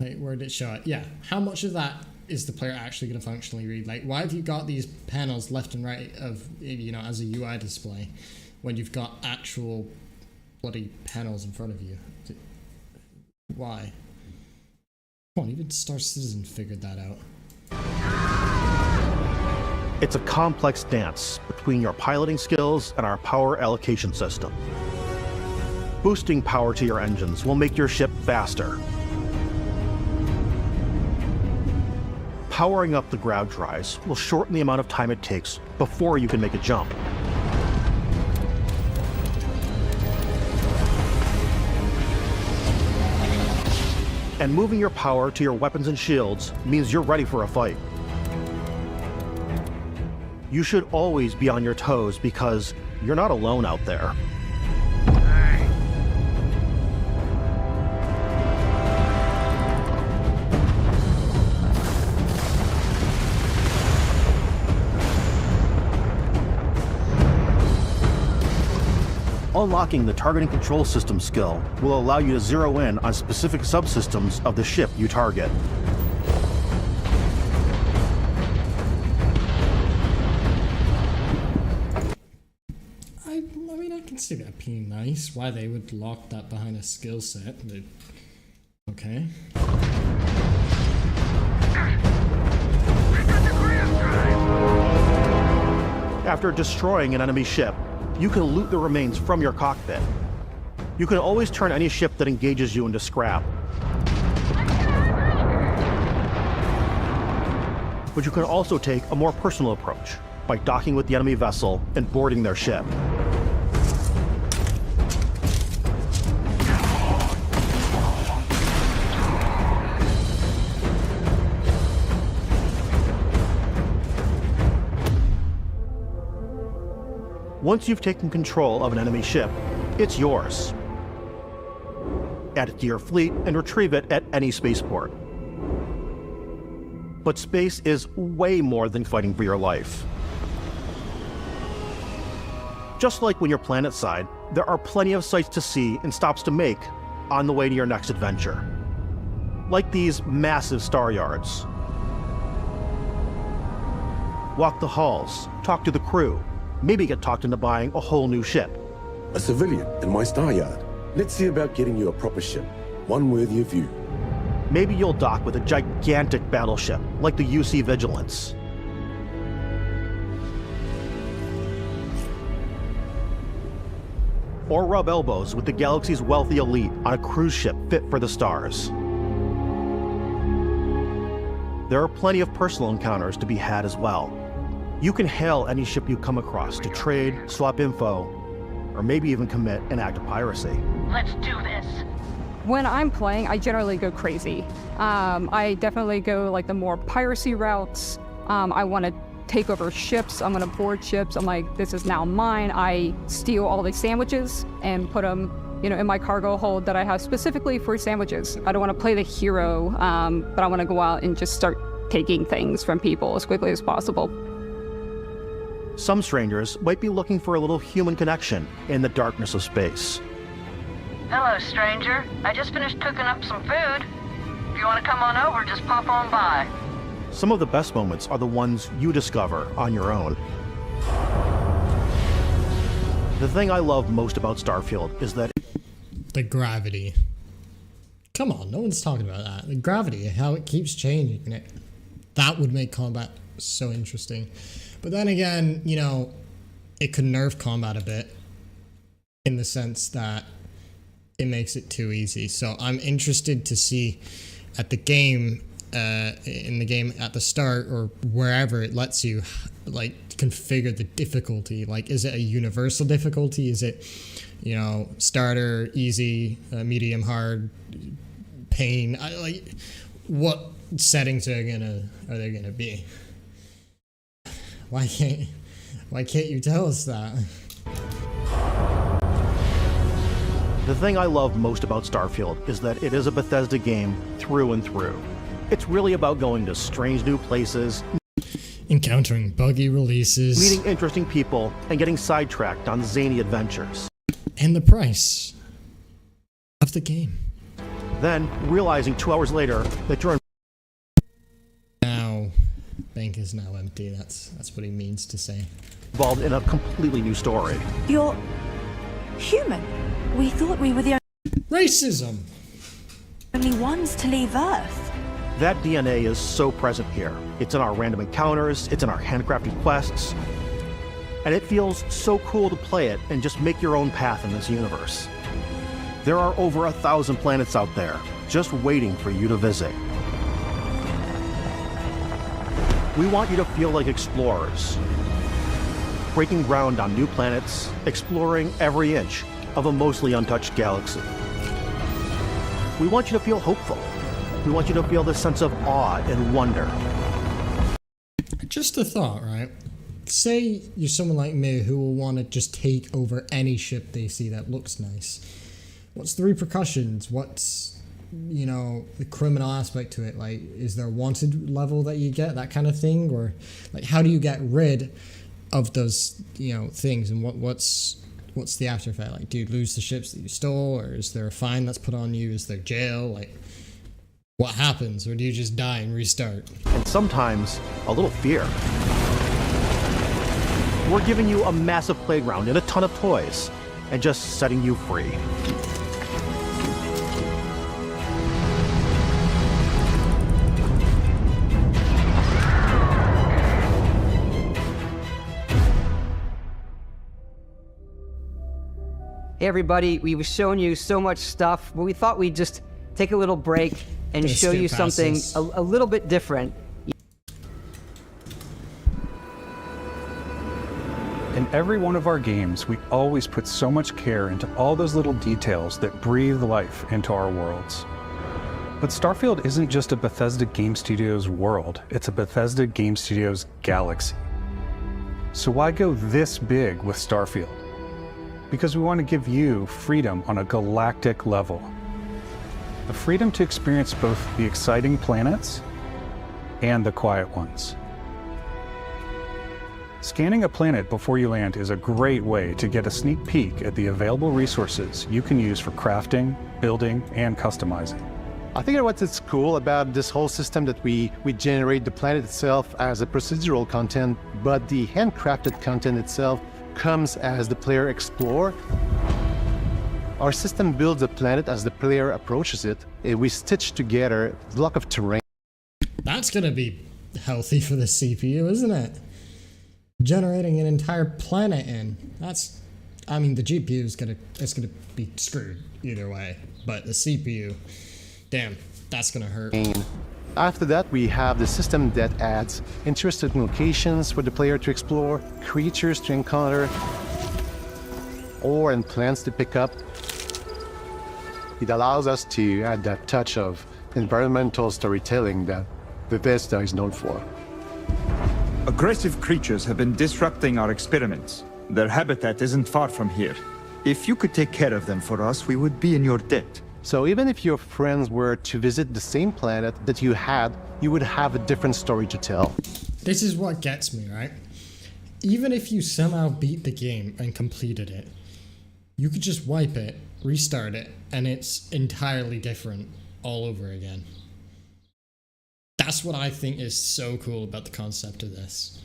Wait, where did it show it? Yeah. How much of that is the player actually going to functionally read? Like, why have you got these panels left and right of, you know, as a UI display when you've got actual bloody panels in front of you? Why? Come on, even Star Citizen figured that out. It's a complex dance between your piloting skills and our power allocation system. Boosting power to your engines will make your ship faster. Powering up the grav drives will shorten the amount of time it takes before you can make a jump. And moving your power to your weapons and shields means you're ready for a fight. You should always be on your toes because you're not alone out there. Unlocking the targeting control system skill will allow you to zero in on specific subsystems of the ship you target. I mean, I can see that being nice. Why they would lock that behind a skill set. Okay. After destroying an enemy ship, you can loot the remains from your cockpit. You can always turn any ship that engages you into scrap. But you can also take a more personal approach by docking with the enemy vessel and boarding their ship. Once you've taken control of an enemy ship, it's yours. Add it to your fleet and retrieve it at any spaceport. But space is way more than fighting for your life. Just like when you're planetside, there are plenty of sights to see and stops to make on the way to your next adventure. Like these massive star yards. Walk the halls, talk to the crew, maybe get talked into buying a whole new ship. A civilian in my star yard. Let's see about getting you a proper ship, one worthy of you. Maybe you'll dock with a gigantic battleship, like the UC Vigilance. Or rub elbows with the galaxy's wealthy elite on a cruise ship fit for the stars. There are plenty of personal encounters to be had as well. You can hail any ship you come across to trade, swap info, or maybe even commit an act of piracy. Let's do this. When I'm playing, I generally go crazy. I definitely go like the more piracy routes. I want to take over ships. I'm going to board ships. I'm like, this is now mine. I steal all the sandwiches and put them, in my cargo hold that I have specifically for sandwiches. I don't want to play the hero, but I want to go out and just start taking things from people as quickly as possible. Some strangers might be looking for a little human connection in the darkness of space. Hello, stranger. I just finished cooking up some food. If you want to come on over, just pop on by. Some of the best moments are the ones you discover on your own. The thing I love most about Starfield is that the gravity. Come on, no one's talking about that. The gravity, how it keeps changing. That would make combat so interesting. But then again, it could nerf combat a bit in the sense that it makes it too easy. So I'm interested to see at the game, in the game at the start or wherever it lets you configure the difficulty. Like, is it a universal difficulty? Is it, starter, easy, medium, hard, pain? What settings are they gonna be? Why can't you tell us that? The thing I love most about Starfield is that it is a Bethesda game through and through. It's really about going to strange new places, encountering buggy releases, meeting interesting people, and getting sidetracked on zany adventures. And the price of the game. Then, realizing 2 hours later that you're bank is now empty. That's what he means to say. Involved in a completely new story. You're human. We thought we were the racism. only ones to leave Earth. That DNA is so present here. It's in our random encounters, it's in our handcrafted quests, and it feels so cool to play it and just make your own path in this universe. There are over 1,000 planets out there, just waiting for you to visit. We want you to feel like explorers, breaking ground on new planets, exploring every inch of a mostly untouched galaxy. We want you to feel hopeful. We want you to feel this sense of awe and wonder. Just a thought, right? Say you're someone like me who will want to just take over any ship they see that looks nice. What's the repercussions? What's, you know, the criminal aspect to it? Like, is there a wanted level that you get, that kind of thing? Or, like, how do you get rid of those, you know, things? And what's the after effect? Like, do you lose the ships that you stole? Or is there a fine that's put on you? Is there jail? Like, what happens? Or do you just die and restart? And sometimes a little fear. We're giving you a massive playground and a ton of toys, and just setting you free. Hey everybody, we've shown you so much stuff, but we thought we'd just take a little break and show you something a little bit different. In every one of our games, we always put so much care into all those little details that breathe life into our worlds. But Starfield isn't just a Bethesda Game Studios world, it's a Bethesda Game Studios galaxy. So why go this big with Starfield? Because we want to give you freedom on a galactic level. The freedom to experience both the exciting planets and the quiet ones. Scanning a planet before you land is a great way to get a sneak peek at the available resources you can use for crafting, building, and customizing. I think what's cool about this whole system that we generate the planet itself as a procedural content, but the handcrafted content itself comes as the player explores. Our system builds a planet as the player approaches it, and we stitch together a block of terrain. That's gonna be healthy for the CPU, isn't it? Generating an entire planet in. That's, I mean, the GPU is gonna be screwed either way, but the CPU, damn, that's gonna hurt. After that, we have the system that adds interesting locations for the player to explore, creatures to encounter, ore and plants to pick up. It allows us to add that touch of environmental storytelling that Bethesda is known for. Aggressive creatures have been disrupting our experiments. Their habitat isn't far from here. If you could take care of them for us, we would be in your debt. So even if your friends were to visit the same planet that you had, you would have a different story to tell. This is what gets me, right? Even if you somehow beat the game and completed it, you could just wipe it, restart it, and it's entirely different all over again. That's what I think is so cool about the concept of this.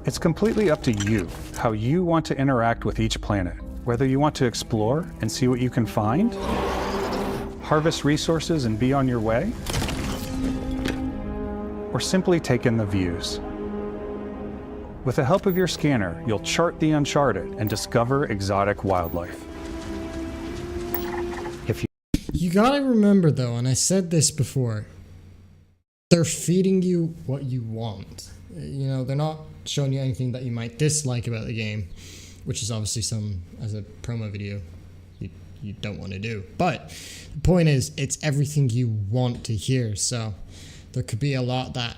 It's completely up to you how you want to interact with each planet, whether you want to explore and see what you can find, harvest resources and be on your way, or simply take in the views. With the help of your scanner, you'll chart the uncharted and discover exotic wildlife. You gotta remember though, and I said this before, they're feeding you what you want. You know, they're not showing you anything that you might dislike about the game, which is obviously as a promo video, you don't want to do. But the point is, it's everything you want to hear. So there could be a lot that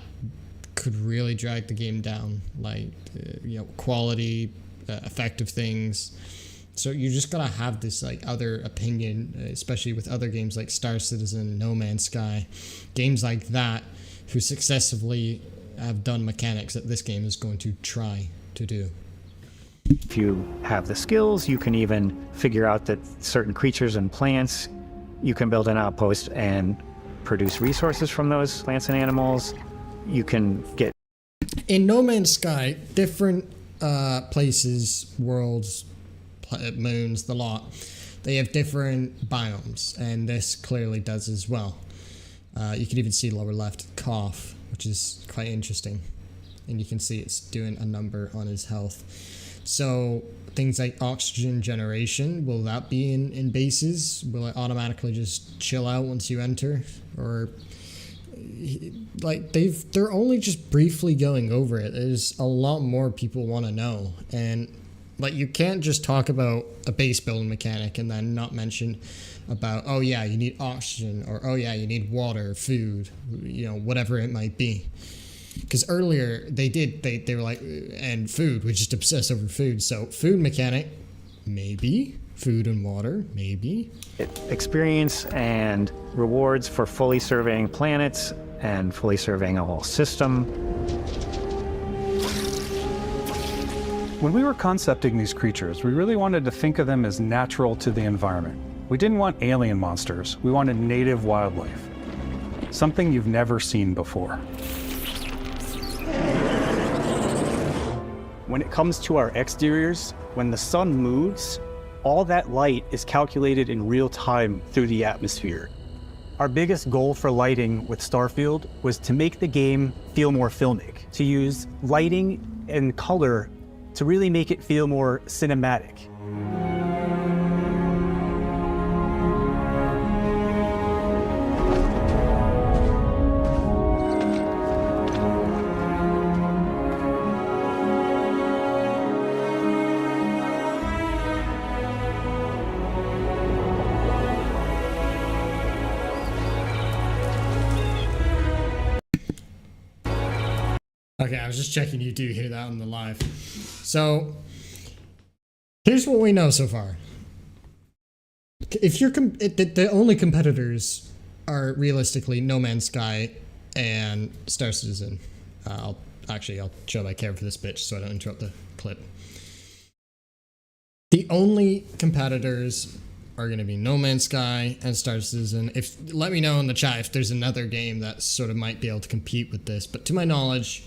could really drag the game down, like quality, effective things. So you just gotta have this like other opinion, especially with other games like Star Citizen, No Man's Sky, games like that, who successfully have done mechanics that this game is going to try to do. If you have the skills, you can even figure out that certain creatures and plants, you can build an outpost and produce resources from those plants and animals. You can get... In No Man's Sky, different places, worlds, moons, the lot, they have different biomes, and this clearly does as well. You can even see lower left cough, which is quite interesting, and you can see it's doing a number on his health. So things like oxygen generation, will that be in bases? Will it automatically just chill out once you enter? Or like they're only just briefly going over it. There's a lot more people want to know, and like you can't just talk about a base building mechanic and then not mention about, oh yeah, you need oxygen, or oh yeah, you need water, food, whatever it might be. Because earlier they were like, and food, we just obsess over food. So food mechanic, maybe. Food and water, maybe. Experience and rewards for fully surveying planets and fully surveying a whole system. When we were concepting these creatures, we really wanted to think of them as natural to the environment. We didn't want alien monsters. We wanted native wildlife. Something you've never seen before. When it comes to our exteriors, when the sun moves, all that light is calculated in real time through the atmosphere. Our biggest goal for lighting with Starfield was to make the game feel more filmic, to use lighting and color to really make it feel more cinematic. Okay, I was just checking you do hear that on the live. So, here's what we know so far. If you're the only competitors are realistically No Man's Sky and Star Citizen. I'll show my camera for this bitch so I don't interrupt the clip. The only competitors are going to be No Man's Sky and Star Citizen. Let me know in the chat if there's another game that sort of might be able to compete with this. But to my knowledge,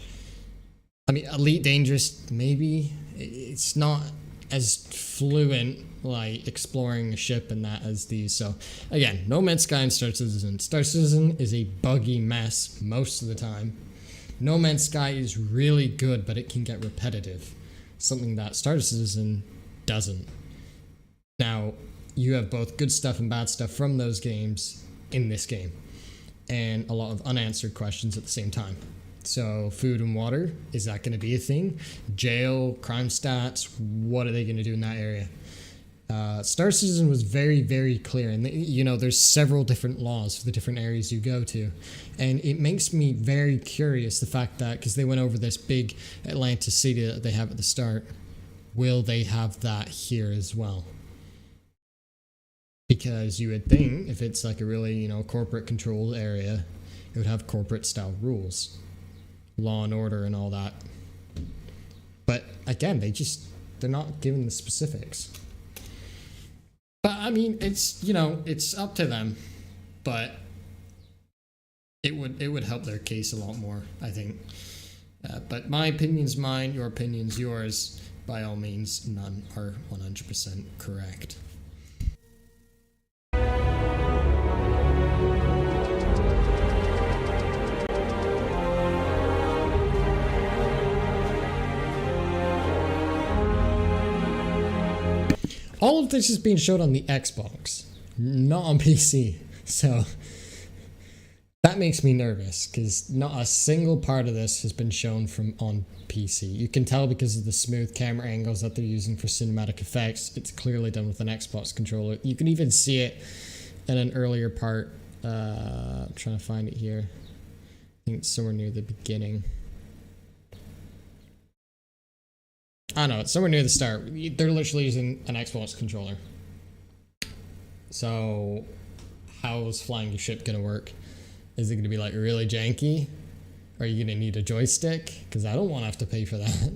I mean, Elite Dangerous, maybe. It's not as fluent, like, exploring a ship and that as these. So, again, No Man's Sky and Star Citizen. Star Citizen is a buggy mess most of the time. No Man's Sky is really good, but it can get repetitive. Something that Star Citizen doesn't. Now, you have both good stuff and bad stuff from those games in this game. And a lot of unanswered questions at the same time. So food and water, is that going to be a thing? Jail, crime stats, what are they going to do in that area? Star Citizen was very, very clear. And, there's several different laws for the different areas you go to. And it makes me very curious, the fact that, because they went over this big Atlantis city that they have at the start, will they have that here as well? Because you would think, if it's like a really, corporate controlled area, it would have corporate style rules. Law and order and all that. But again, they're not giving the specifics. But I mean, it's up to them. But it would help their case a lot more, I think. But my opinion's mine, your opinion's yours. By all means, none are 100% correct. All of this is being showed on the Xbox, not on PC. So that makes me nervous because not a single part of this has been shown from on PC. You can tell because of the smooth camera angles that they're using for cinematic effects. It's clearly done with an Xbox controller. You can even see it in an earlier part. I'm trying to find it here. I think it's somewhere near the beginning. I don't know, it's somewhere near the start. They're literally using an Xbox controller. So, how's flying your ship gonna work? Is it gonna be like really janky? Are you gonna need a joystick? Because I don't want to have to pay for that.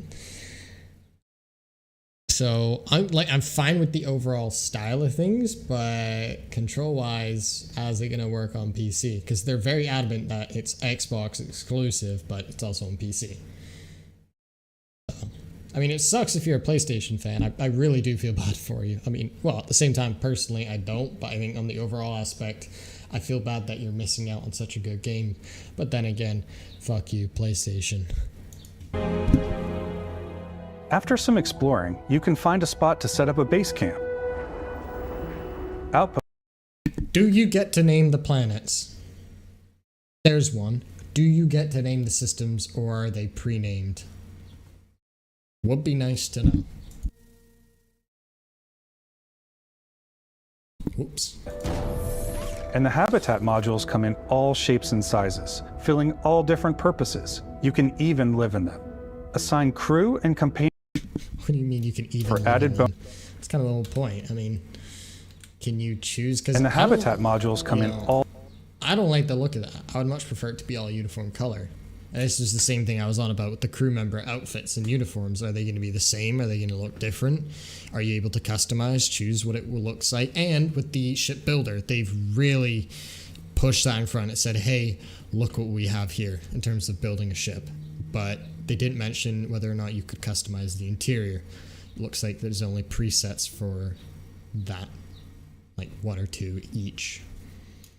So I'm fine with the overall style of things, but control-wise, how's it gonna work on PC? Because they're very adamant that it's Xbox exclusive, but it's also on PC. So, I mean, it sucks if you're a PlayStation fan. I really do feel bad for you. I mean, well, at the same time, personally, I don't, but I think on the overall aspect, I feel bad that you're missing out on such a good game. But then again, fuck you, PlayStation. After some exploring, you can find a spot to set up a base camp. Outpost. Do you get to name the planets? There's one. Do you get to name the systems, or are they pre-named? Would be nice to know. Whoops. And the habitat modules come in all shapes and sizes, filling all different purposes. You can even live in them. Assign crew and companions. What do you mean you can even for added bonus? It's kind of the whole point. I mean, can you choose? And the habitat modules come in all. I don't like the look of that. I would much prefer it to be all uniform color. And this is the same thing I was on about with the crew member outfits and uniforms. Are they going to be the same? Are they going to look different? Are you able to customize, choose what it will look like? And with the ship builder, they've really pushed that in front. It said, hey, look what we have here in terms of building a ship. But they didn't mention whether or not you could customize the interior. It looks like there's only presets for that, like 1 or 2 each.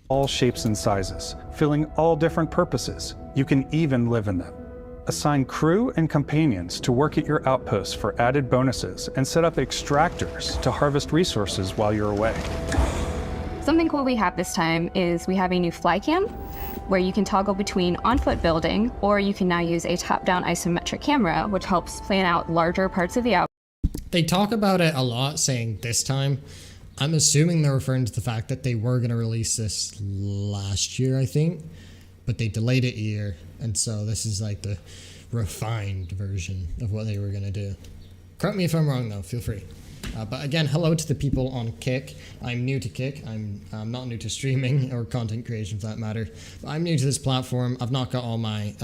All shapes and sizes, filling all different purposes. You can even live in them. Assign crew and companions to work at your outposts for added bonuses, and set up extractors to harvest resources while you're away. Something cool we have this time is we have a new fly cam, where you can toggle between on-foot building, or you can now use a top-down isometric camera, which helps plan out larger parts of the outpost. They talk about it a lot, saying this time. I'm assuming they're referring to the fact that they were going to release this last year, I think, but they delayed it a year, and so this is like the refined version of what they were going to do. Correct me if I'm wrong, though. Feel free. But again, hello to the people on Kick. I'm new to Kick. I'm not new to streaming or content creation for that matter. But I'm new to this platform. I've not got all my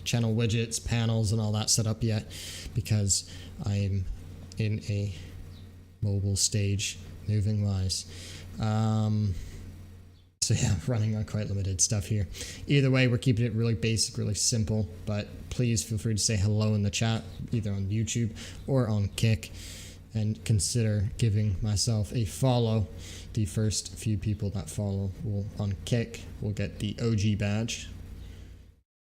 channel widgets, panels, and all that set up yet because I'm in a mobile stage. Moving wise. So yeah, running on quite limited stuff here. Either way, we're keeping it really basic, really simple, but please feel free to say hello in the chat, either on YouTube or on Kick, and consider giving myself a follow. The first few people that follow will on Kick will get the OG badge.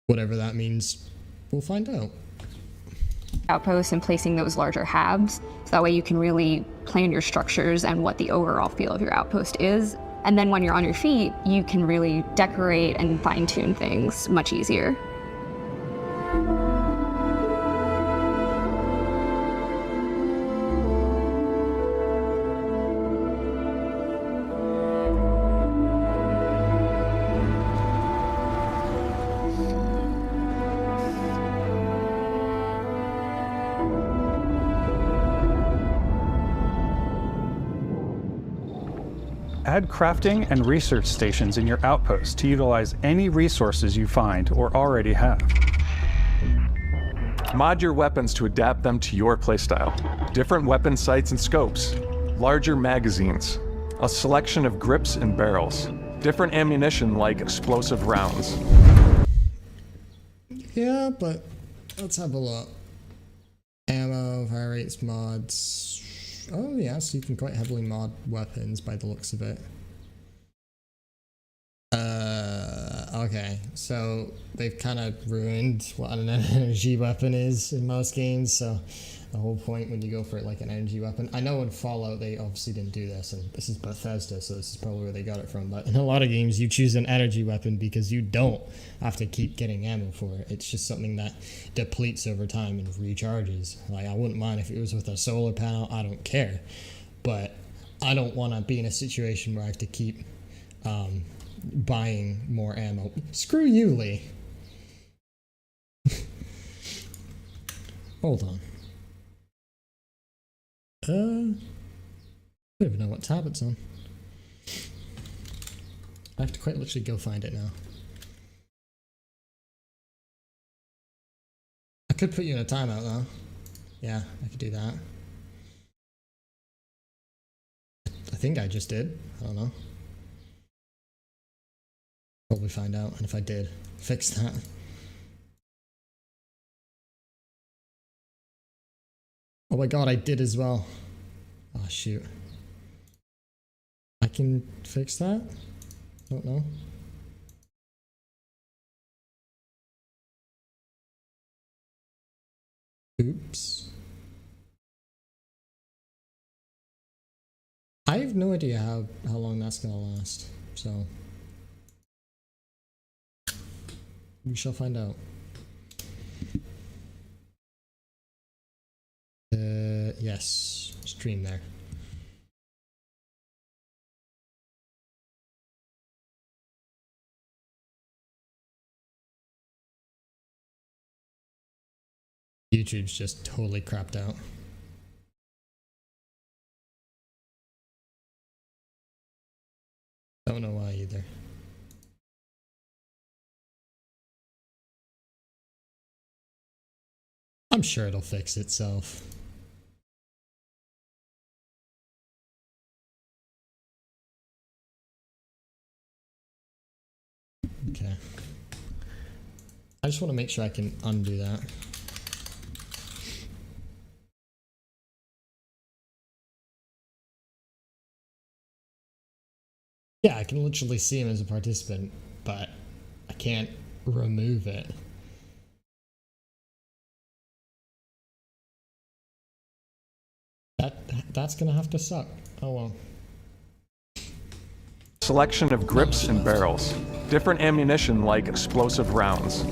Whatever that means, we'll find out. Outposts and placing those larger habs, so that way you can really plan your structures and what the overall feel of your outpost is. And then when you're on your feet, you can really decorate and fine-tune things much easier. Add crafting and research stations in your outpost to utilize any resources you find or already have. Mod your weapons to adapt them to your playstyle. Different weapon sights and scopes, larger magazines, a selection of grips and barrels, different ammunition like explosive rounds. Yeah, but let's have a look. Ammo, fire rates, mods. Oh yeah, so you can quite heavily mod weapons by the looks of it. Okay, so they've kind of ruined what an energy weapon is in most games, so the whole point when you go for like an energy weapon, I know in Fallout they obviously didn't do this, and this is Bethesda, so this is probably where they got it from, but in a lot of games you choose an energy weapon because you don't have to keep getting ammo for it. It's just something that depletes over time and recharges. Like, I wouldn't mind if it was with a solar panel, I don't care, but I don't want to be in a situation where I have to keep buying more ammo. Screw you, Lee. Hold on. I don't even know what tab it's on. I have to quite literally go find it now. I could put you in a timeout though. Yeah, I could do that. I think I just did. I don't know. Probably find out, and if I did, fix that. Oh my god, I did as well. Oh shoot. I can fix that? Don't know. Oops. I have no idea how long that's gonna last, so we shall find out. Yes, stream there. YouTube's just totally crapped out. Don't know why either. I'm sure it'll fix itself. Okay. I just want to make sure I can undo that. Yeah, I can literally see him as a participant, but I can't remove it. That's gonna have to suck. Oh well. Selection of grips and barrels. Different ammunition like explosive rounds.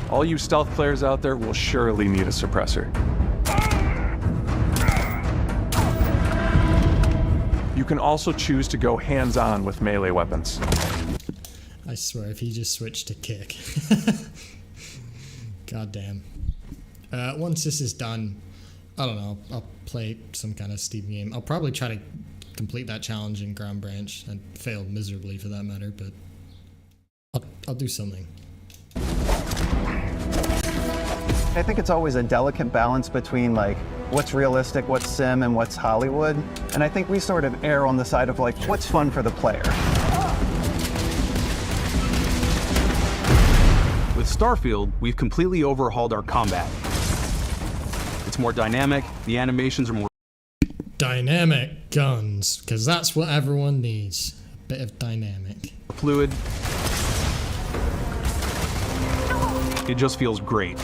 All you stealth players out there will surely need a suppressor. You can also choose to go hands-on with melee weapons. I swear, if he just switched to kick. God damn. Once this is done, I don't know, I'll play some kind of Steam game. I'll probably try to complete that challenge in Ground Branch and fail miserably for that matter, but I'll do something. I think it's always a delicate balance between like what's realistic, what's sim, and what's Hollywood. And I think we sort of err on the side of like what's fun for the player. With Starfield, we've completely overhauled our combat. It's more dynamic, the animations are more Dynamic guns, because that's what everyone needs. A bit of dynamic. fluid. It just feels great.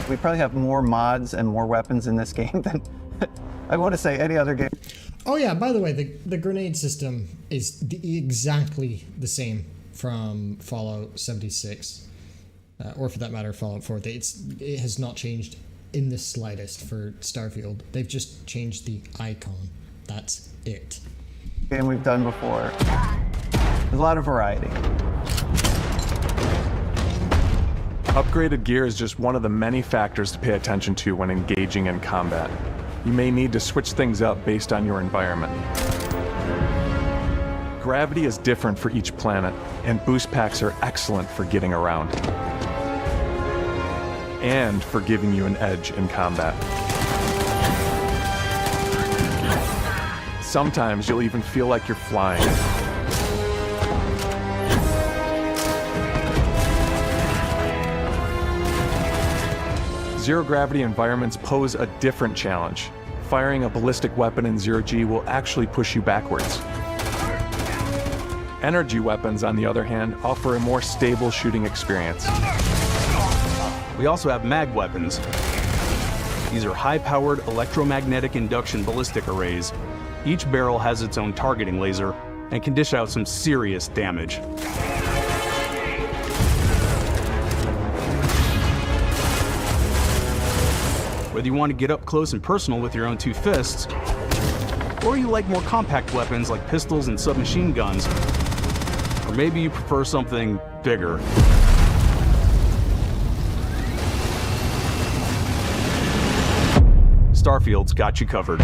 We probably have more mods and more weapons in this game than I want to say any other game. Oh yeah, by the way, the grenade system is exactly the same from Fallout 76, or for that matter, Fallout 4. It has not changed in the slightest for Starfield. They've just changed the icon. That's it. Game we've done before. There's a lot of variety. Upgraded gear is just one of the many factors to pay attention to when engaging in combat. You may need to switch things up based on your environment. Gravity is different for each planet, and boost packs are excellent for getting around. And for giving you an edge in combat. Sometimes you'll even feel like you're flying. Zero-gravity environments pose a different challenge. Firing a ballistic weapon in zero-G will actually push you backwards. Energy weapons, on the other hand, offer a more stable shooting experience. We also have mag weapons. These are high-powered electromagnetic induction ballistic arrays. Each barrel has its own targeting laser and can dish out some serious damage. Whether you want to get up close and personal with your own two fists, or you like more compact weapons like pistols and submachine guns, or maybe you prefer something bigger. Starfield's got you covered.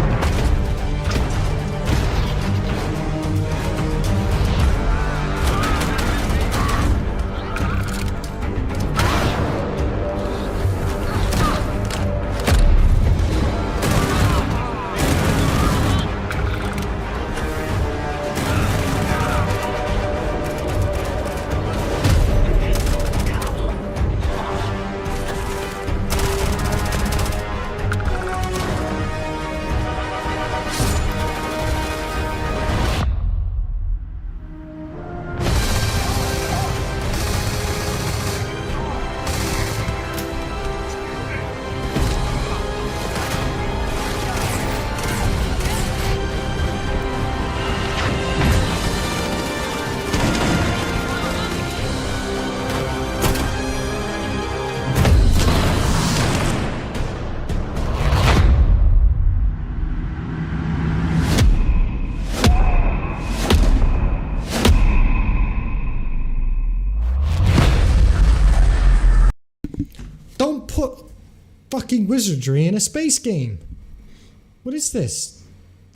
Don't put fucking wizardry in a space game. What is this?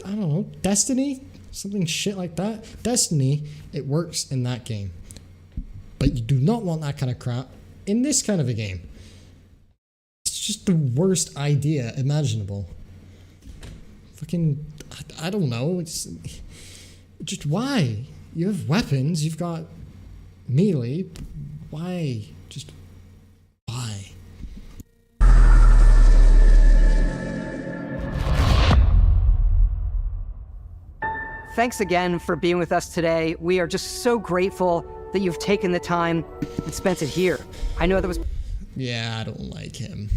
I don't know. Destiny? Something shit like that? Destiny, it works in that game. But you do not want that kind of crap in this kind of a game. It's just the worst idea imaginable. Fucking, I don't know. It's just why? You have weapons, you've got melee. Why? Just why? Thanks again for being with us today. We are just so grateful that you've taken the time and spent it here. I know there was... Yeah, I don't like him.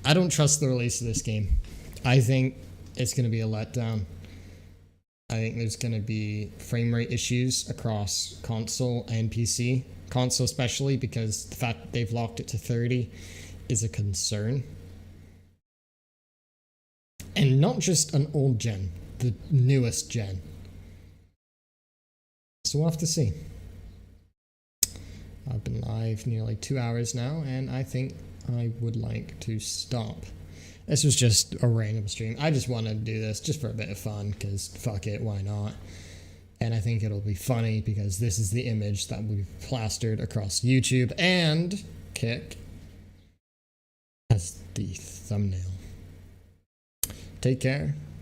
I don't trust the release of this game. I think it's going to be a letdown. I think there's going to be frame rate issues across console and PC. Console especially, because the fact that they've locked it to 30 is a concern. And not just an old gen, the newest gen. So we'll have to see. I've been live nearly 2 hours now, and I think I would like to stop. This was just a random stream. I just wanted to do this just for a bit of fun, because fuck it, why not? And I think it'll be funny, because this is the image that will be plastered across YouTube and Kick as the thumbnail. Take care.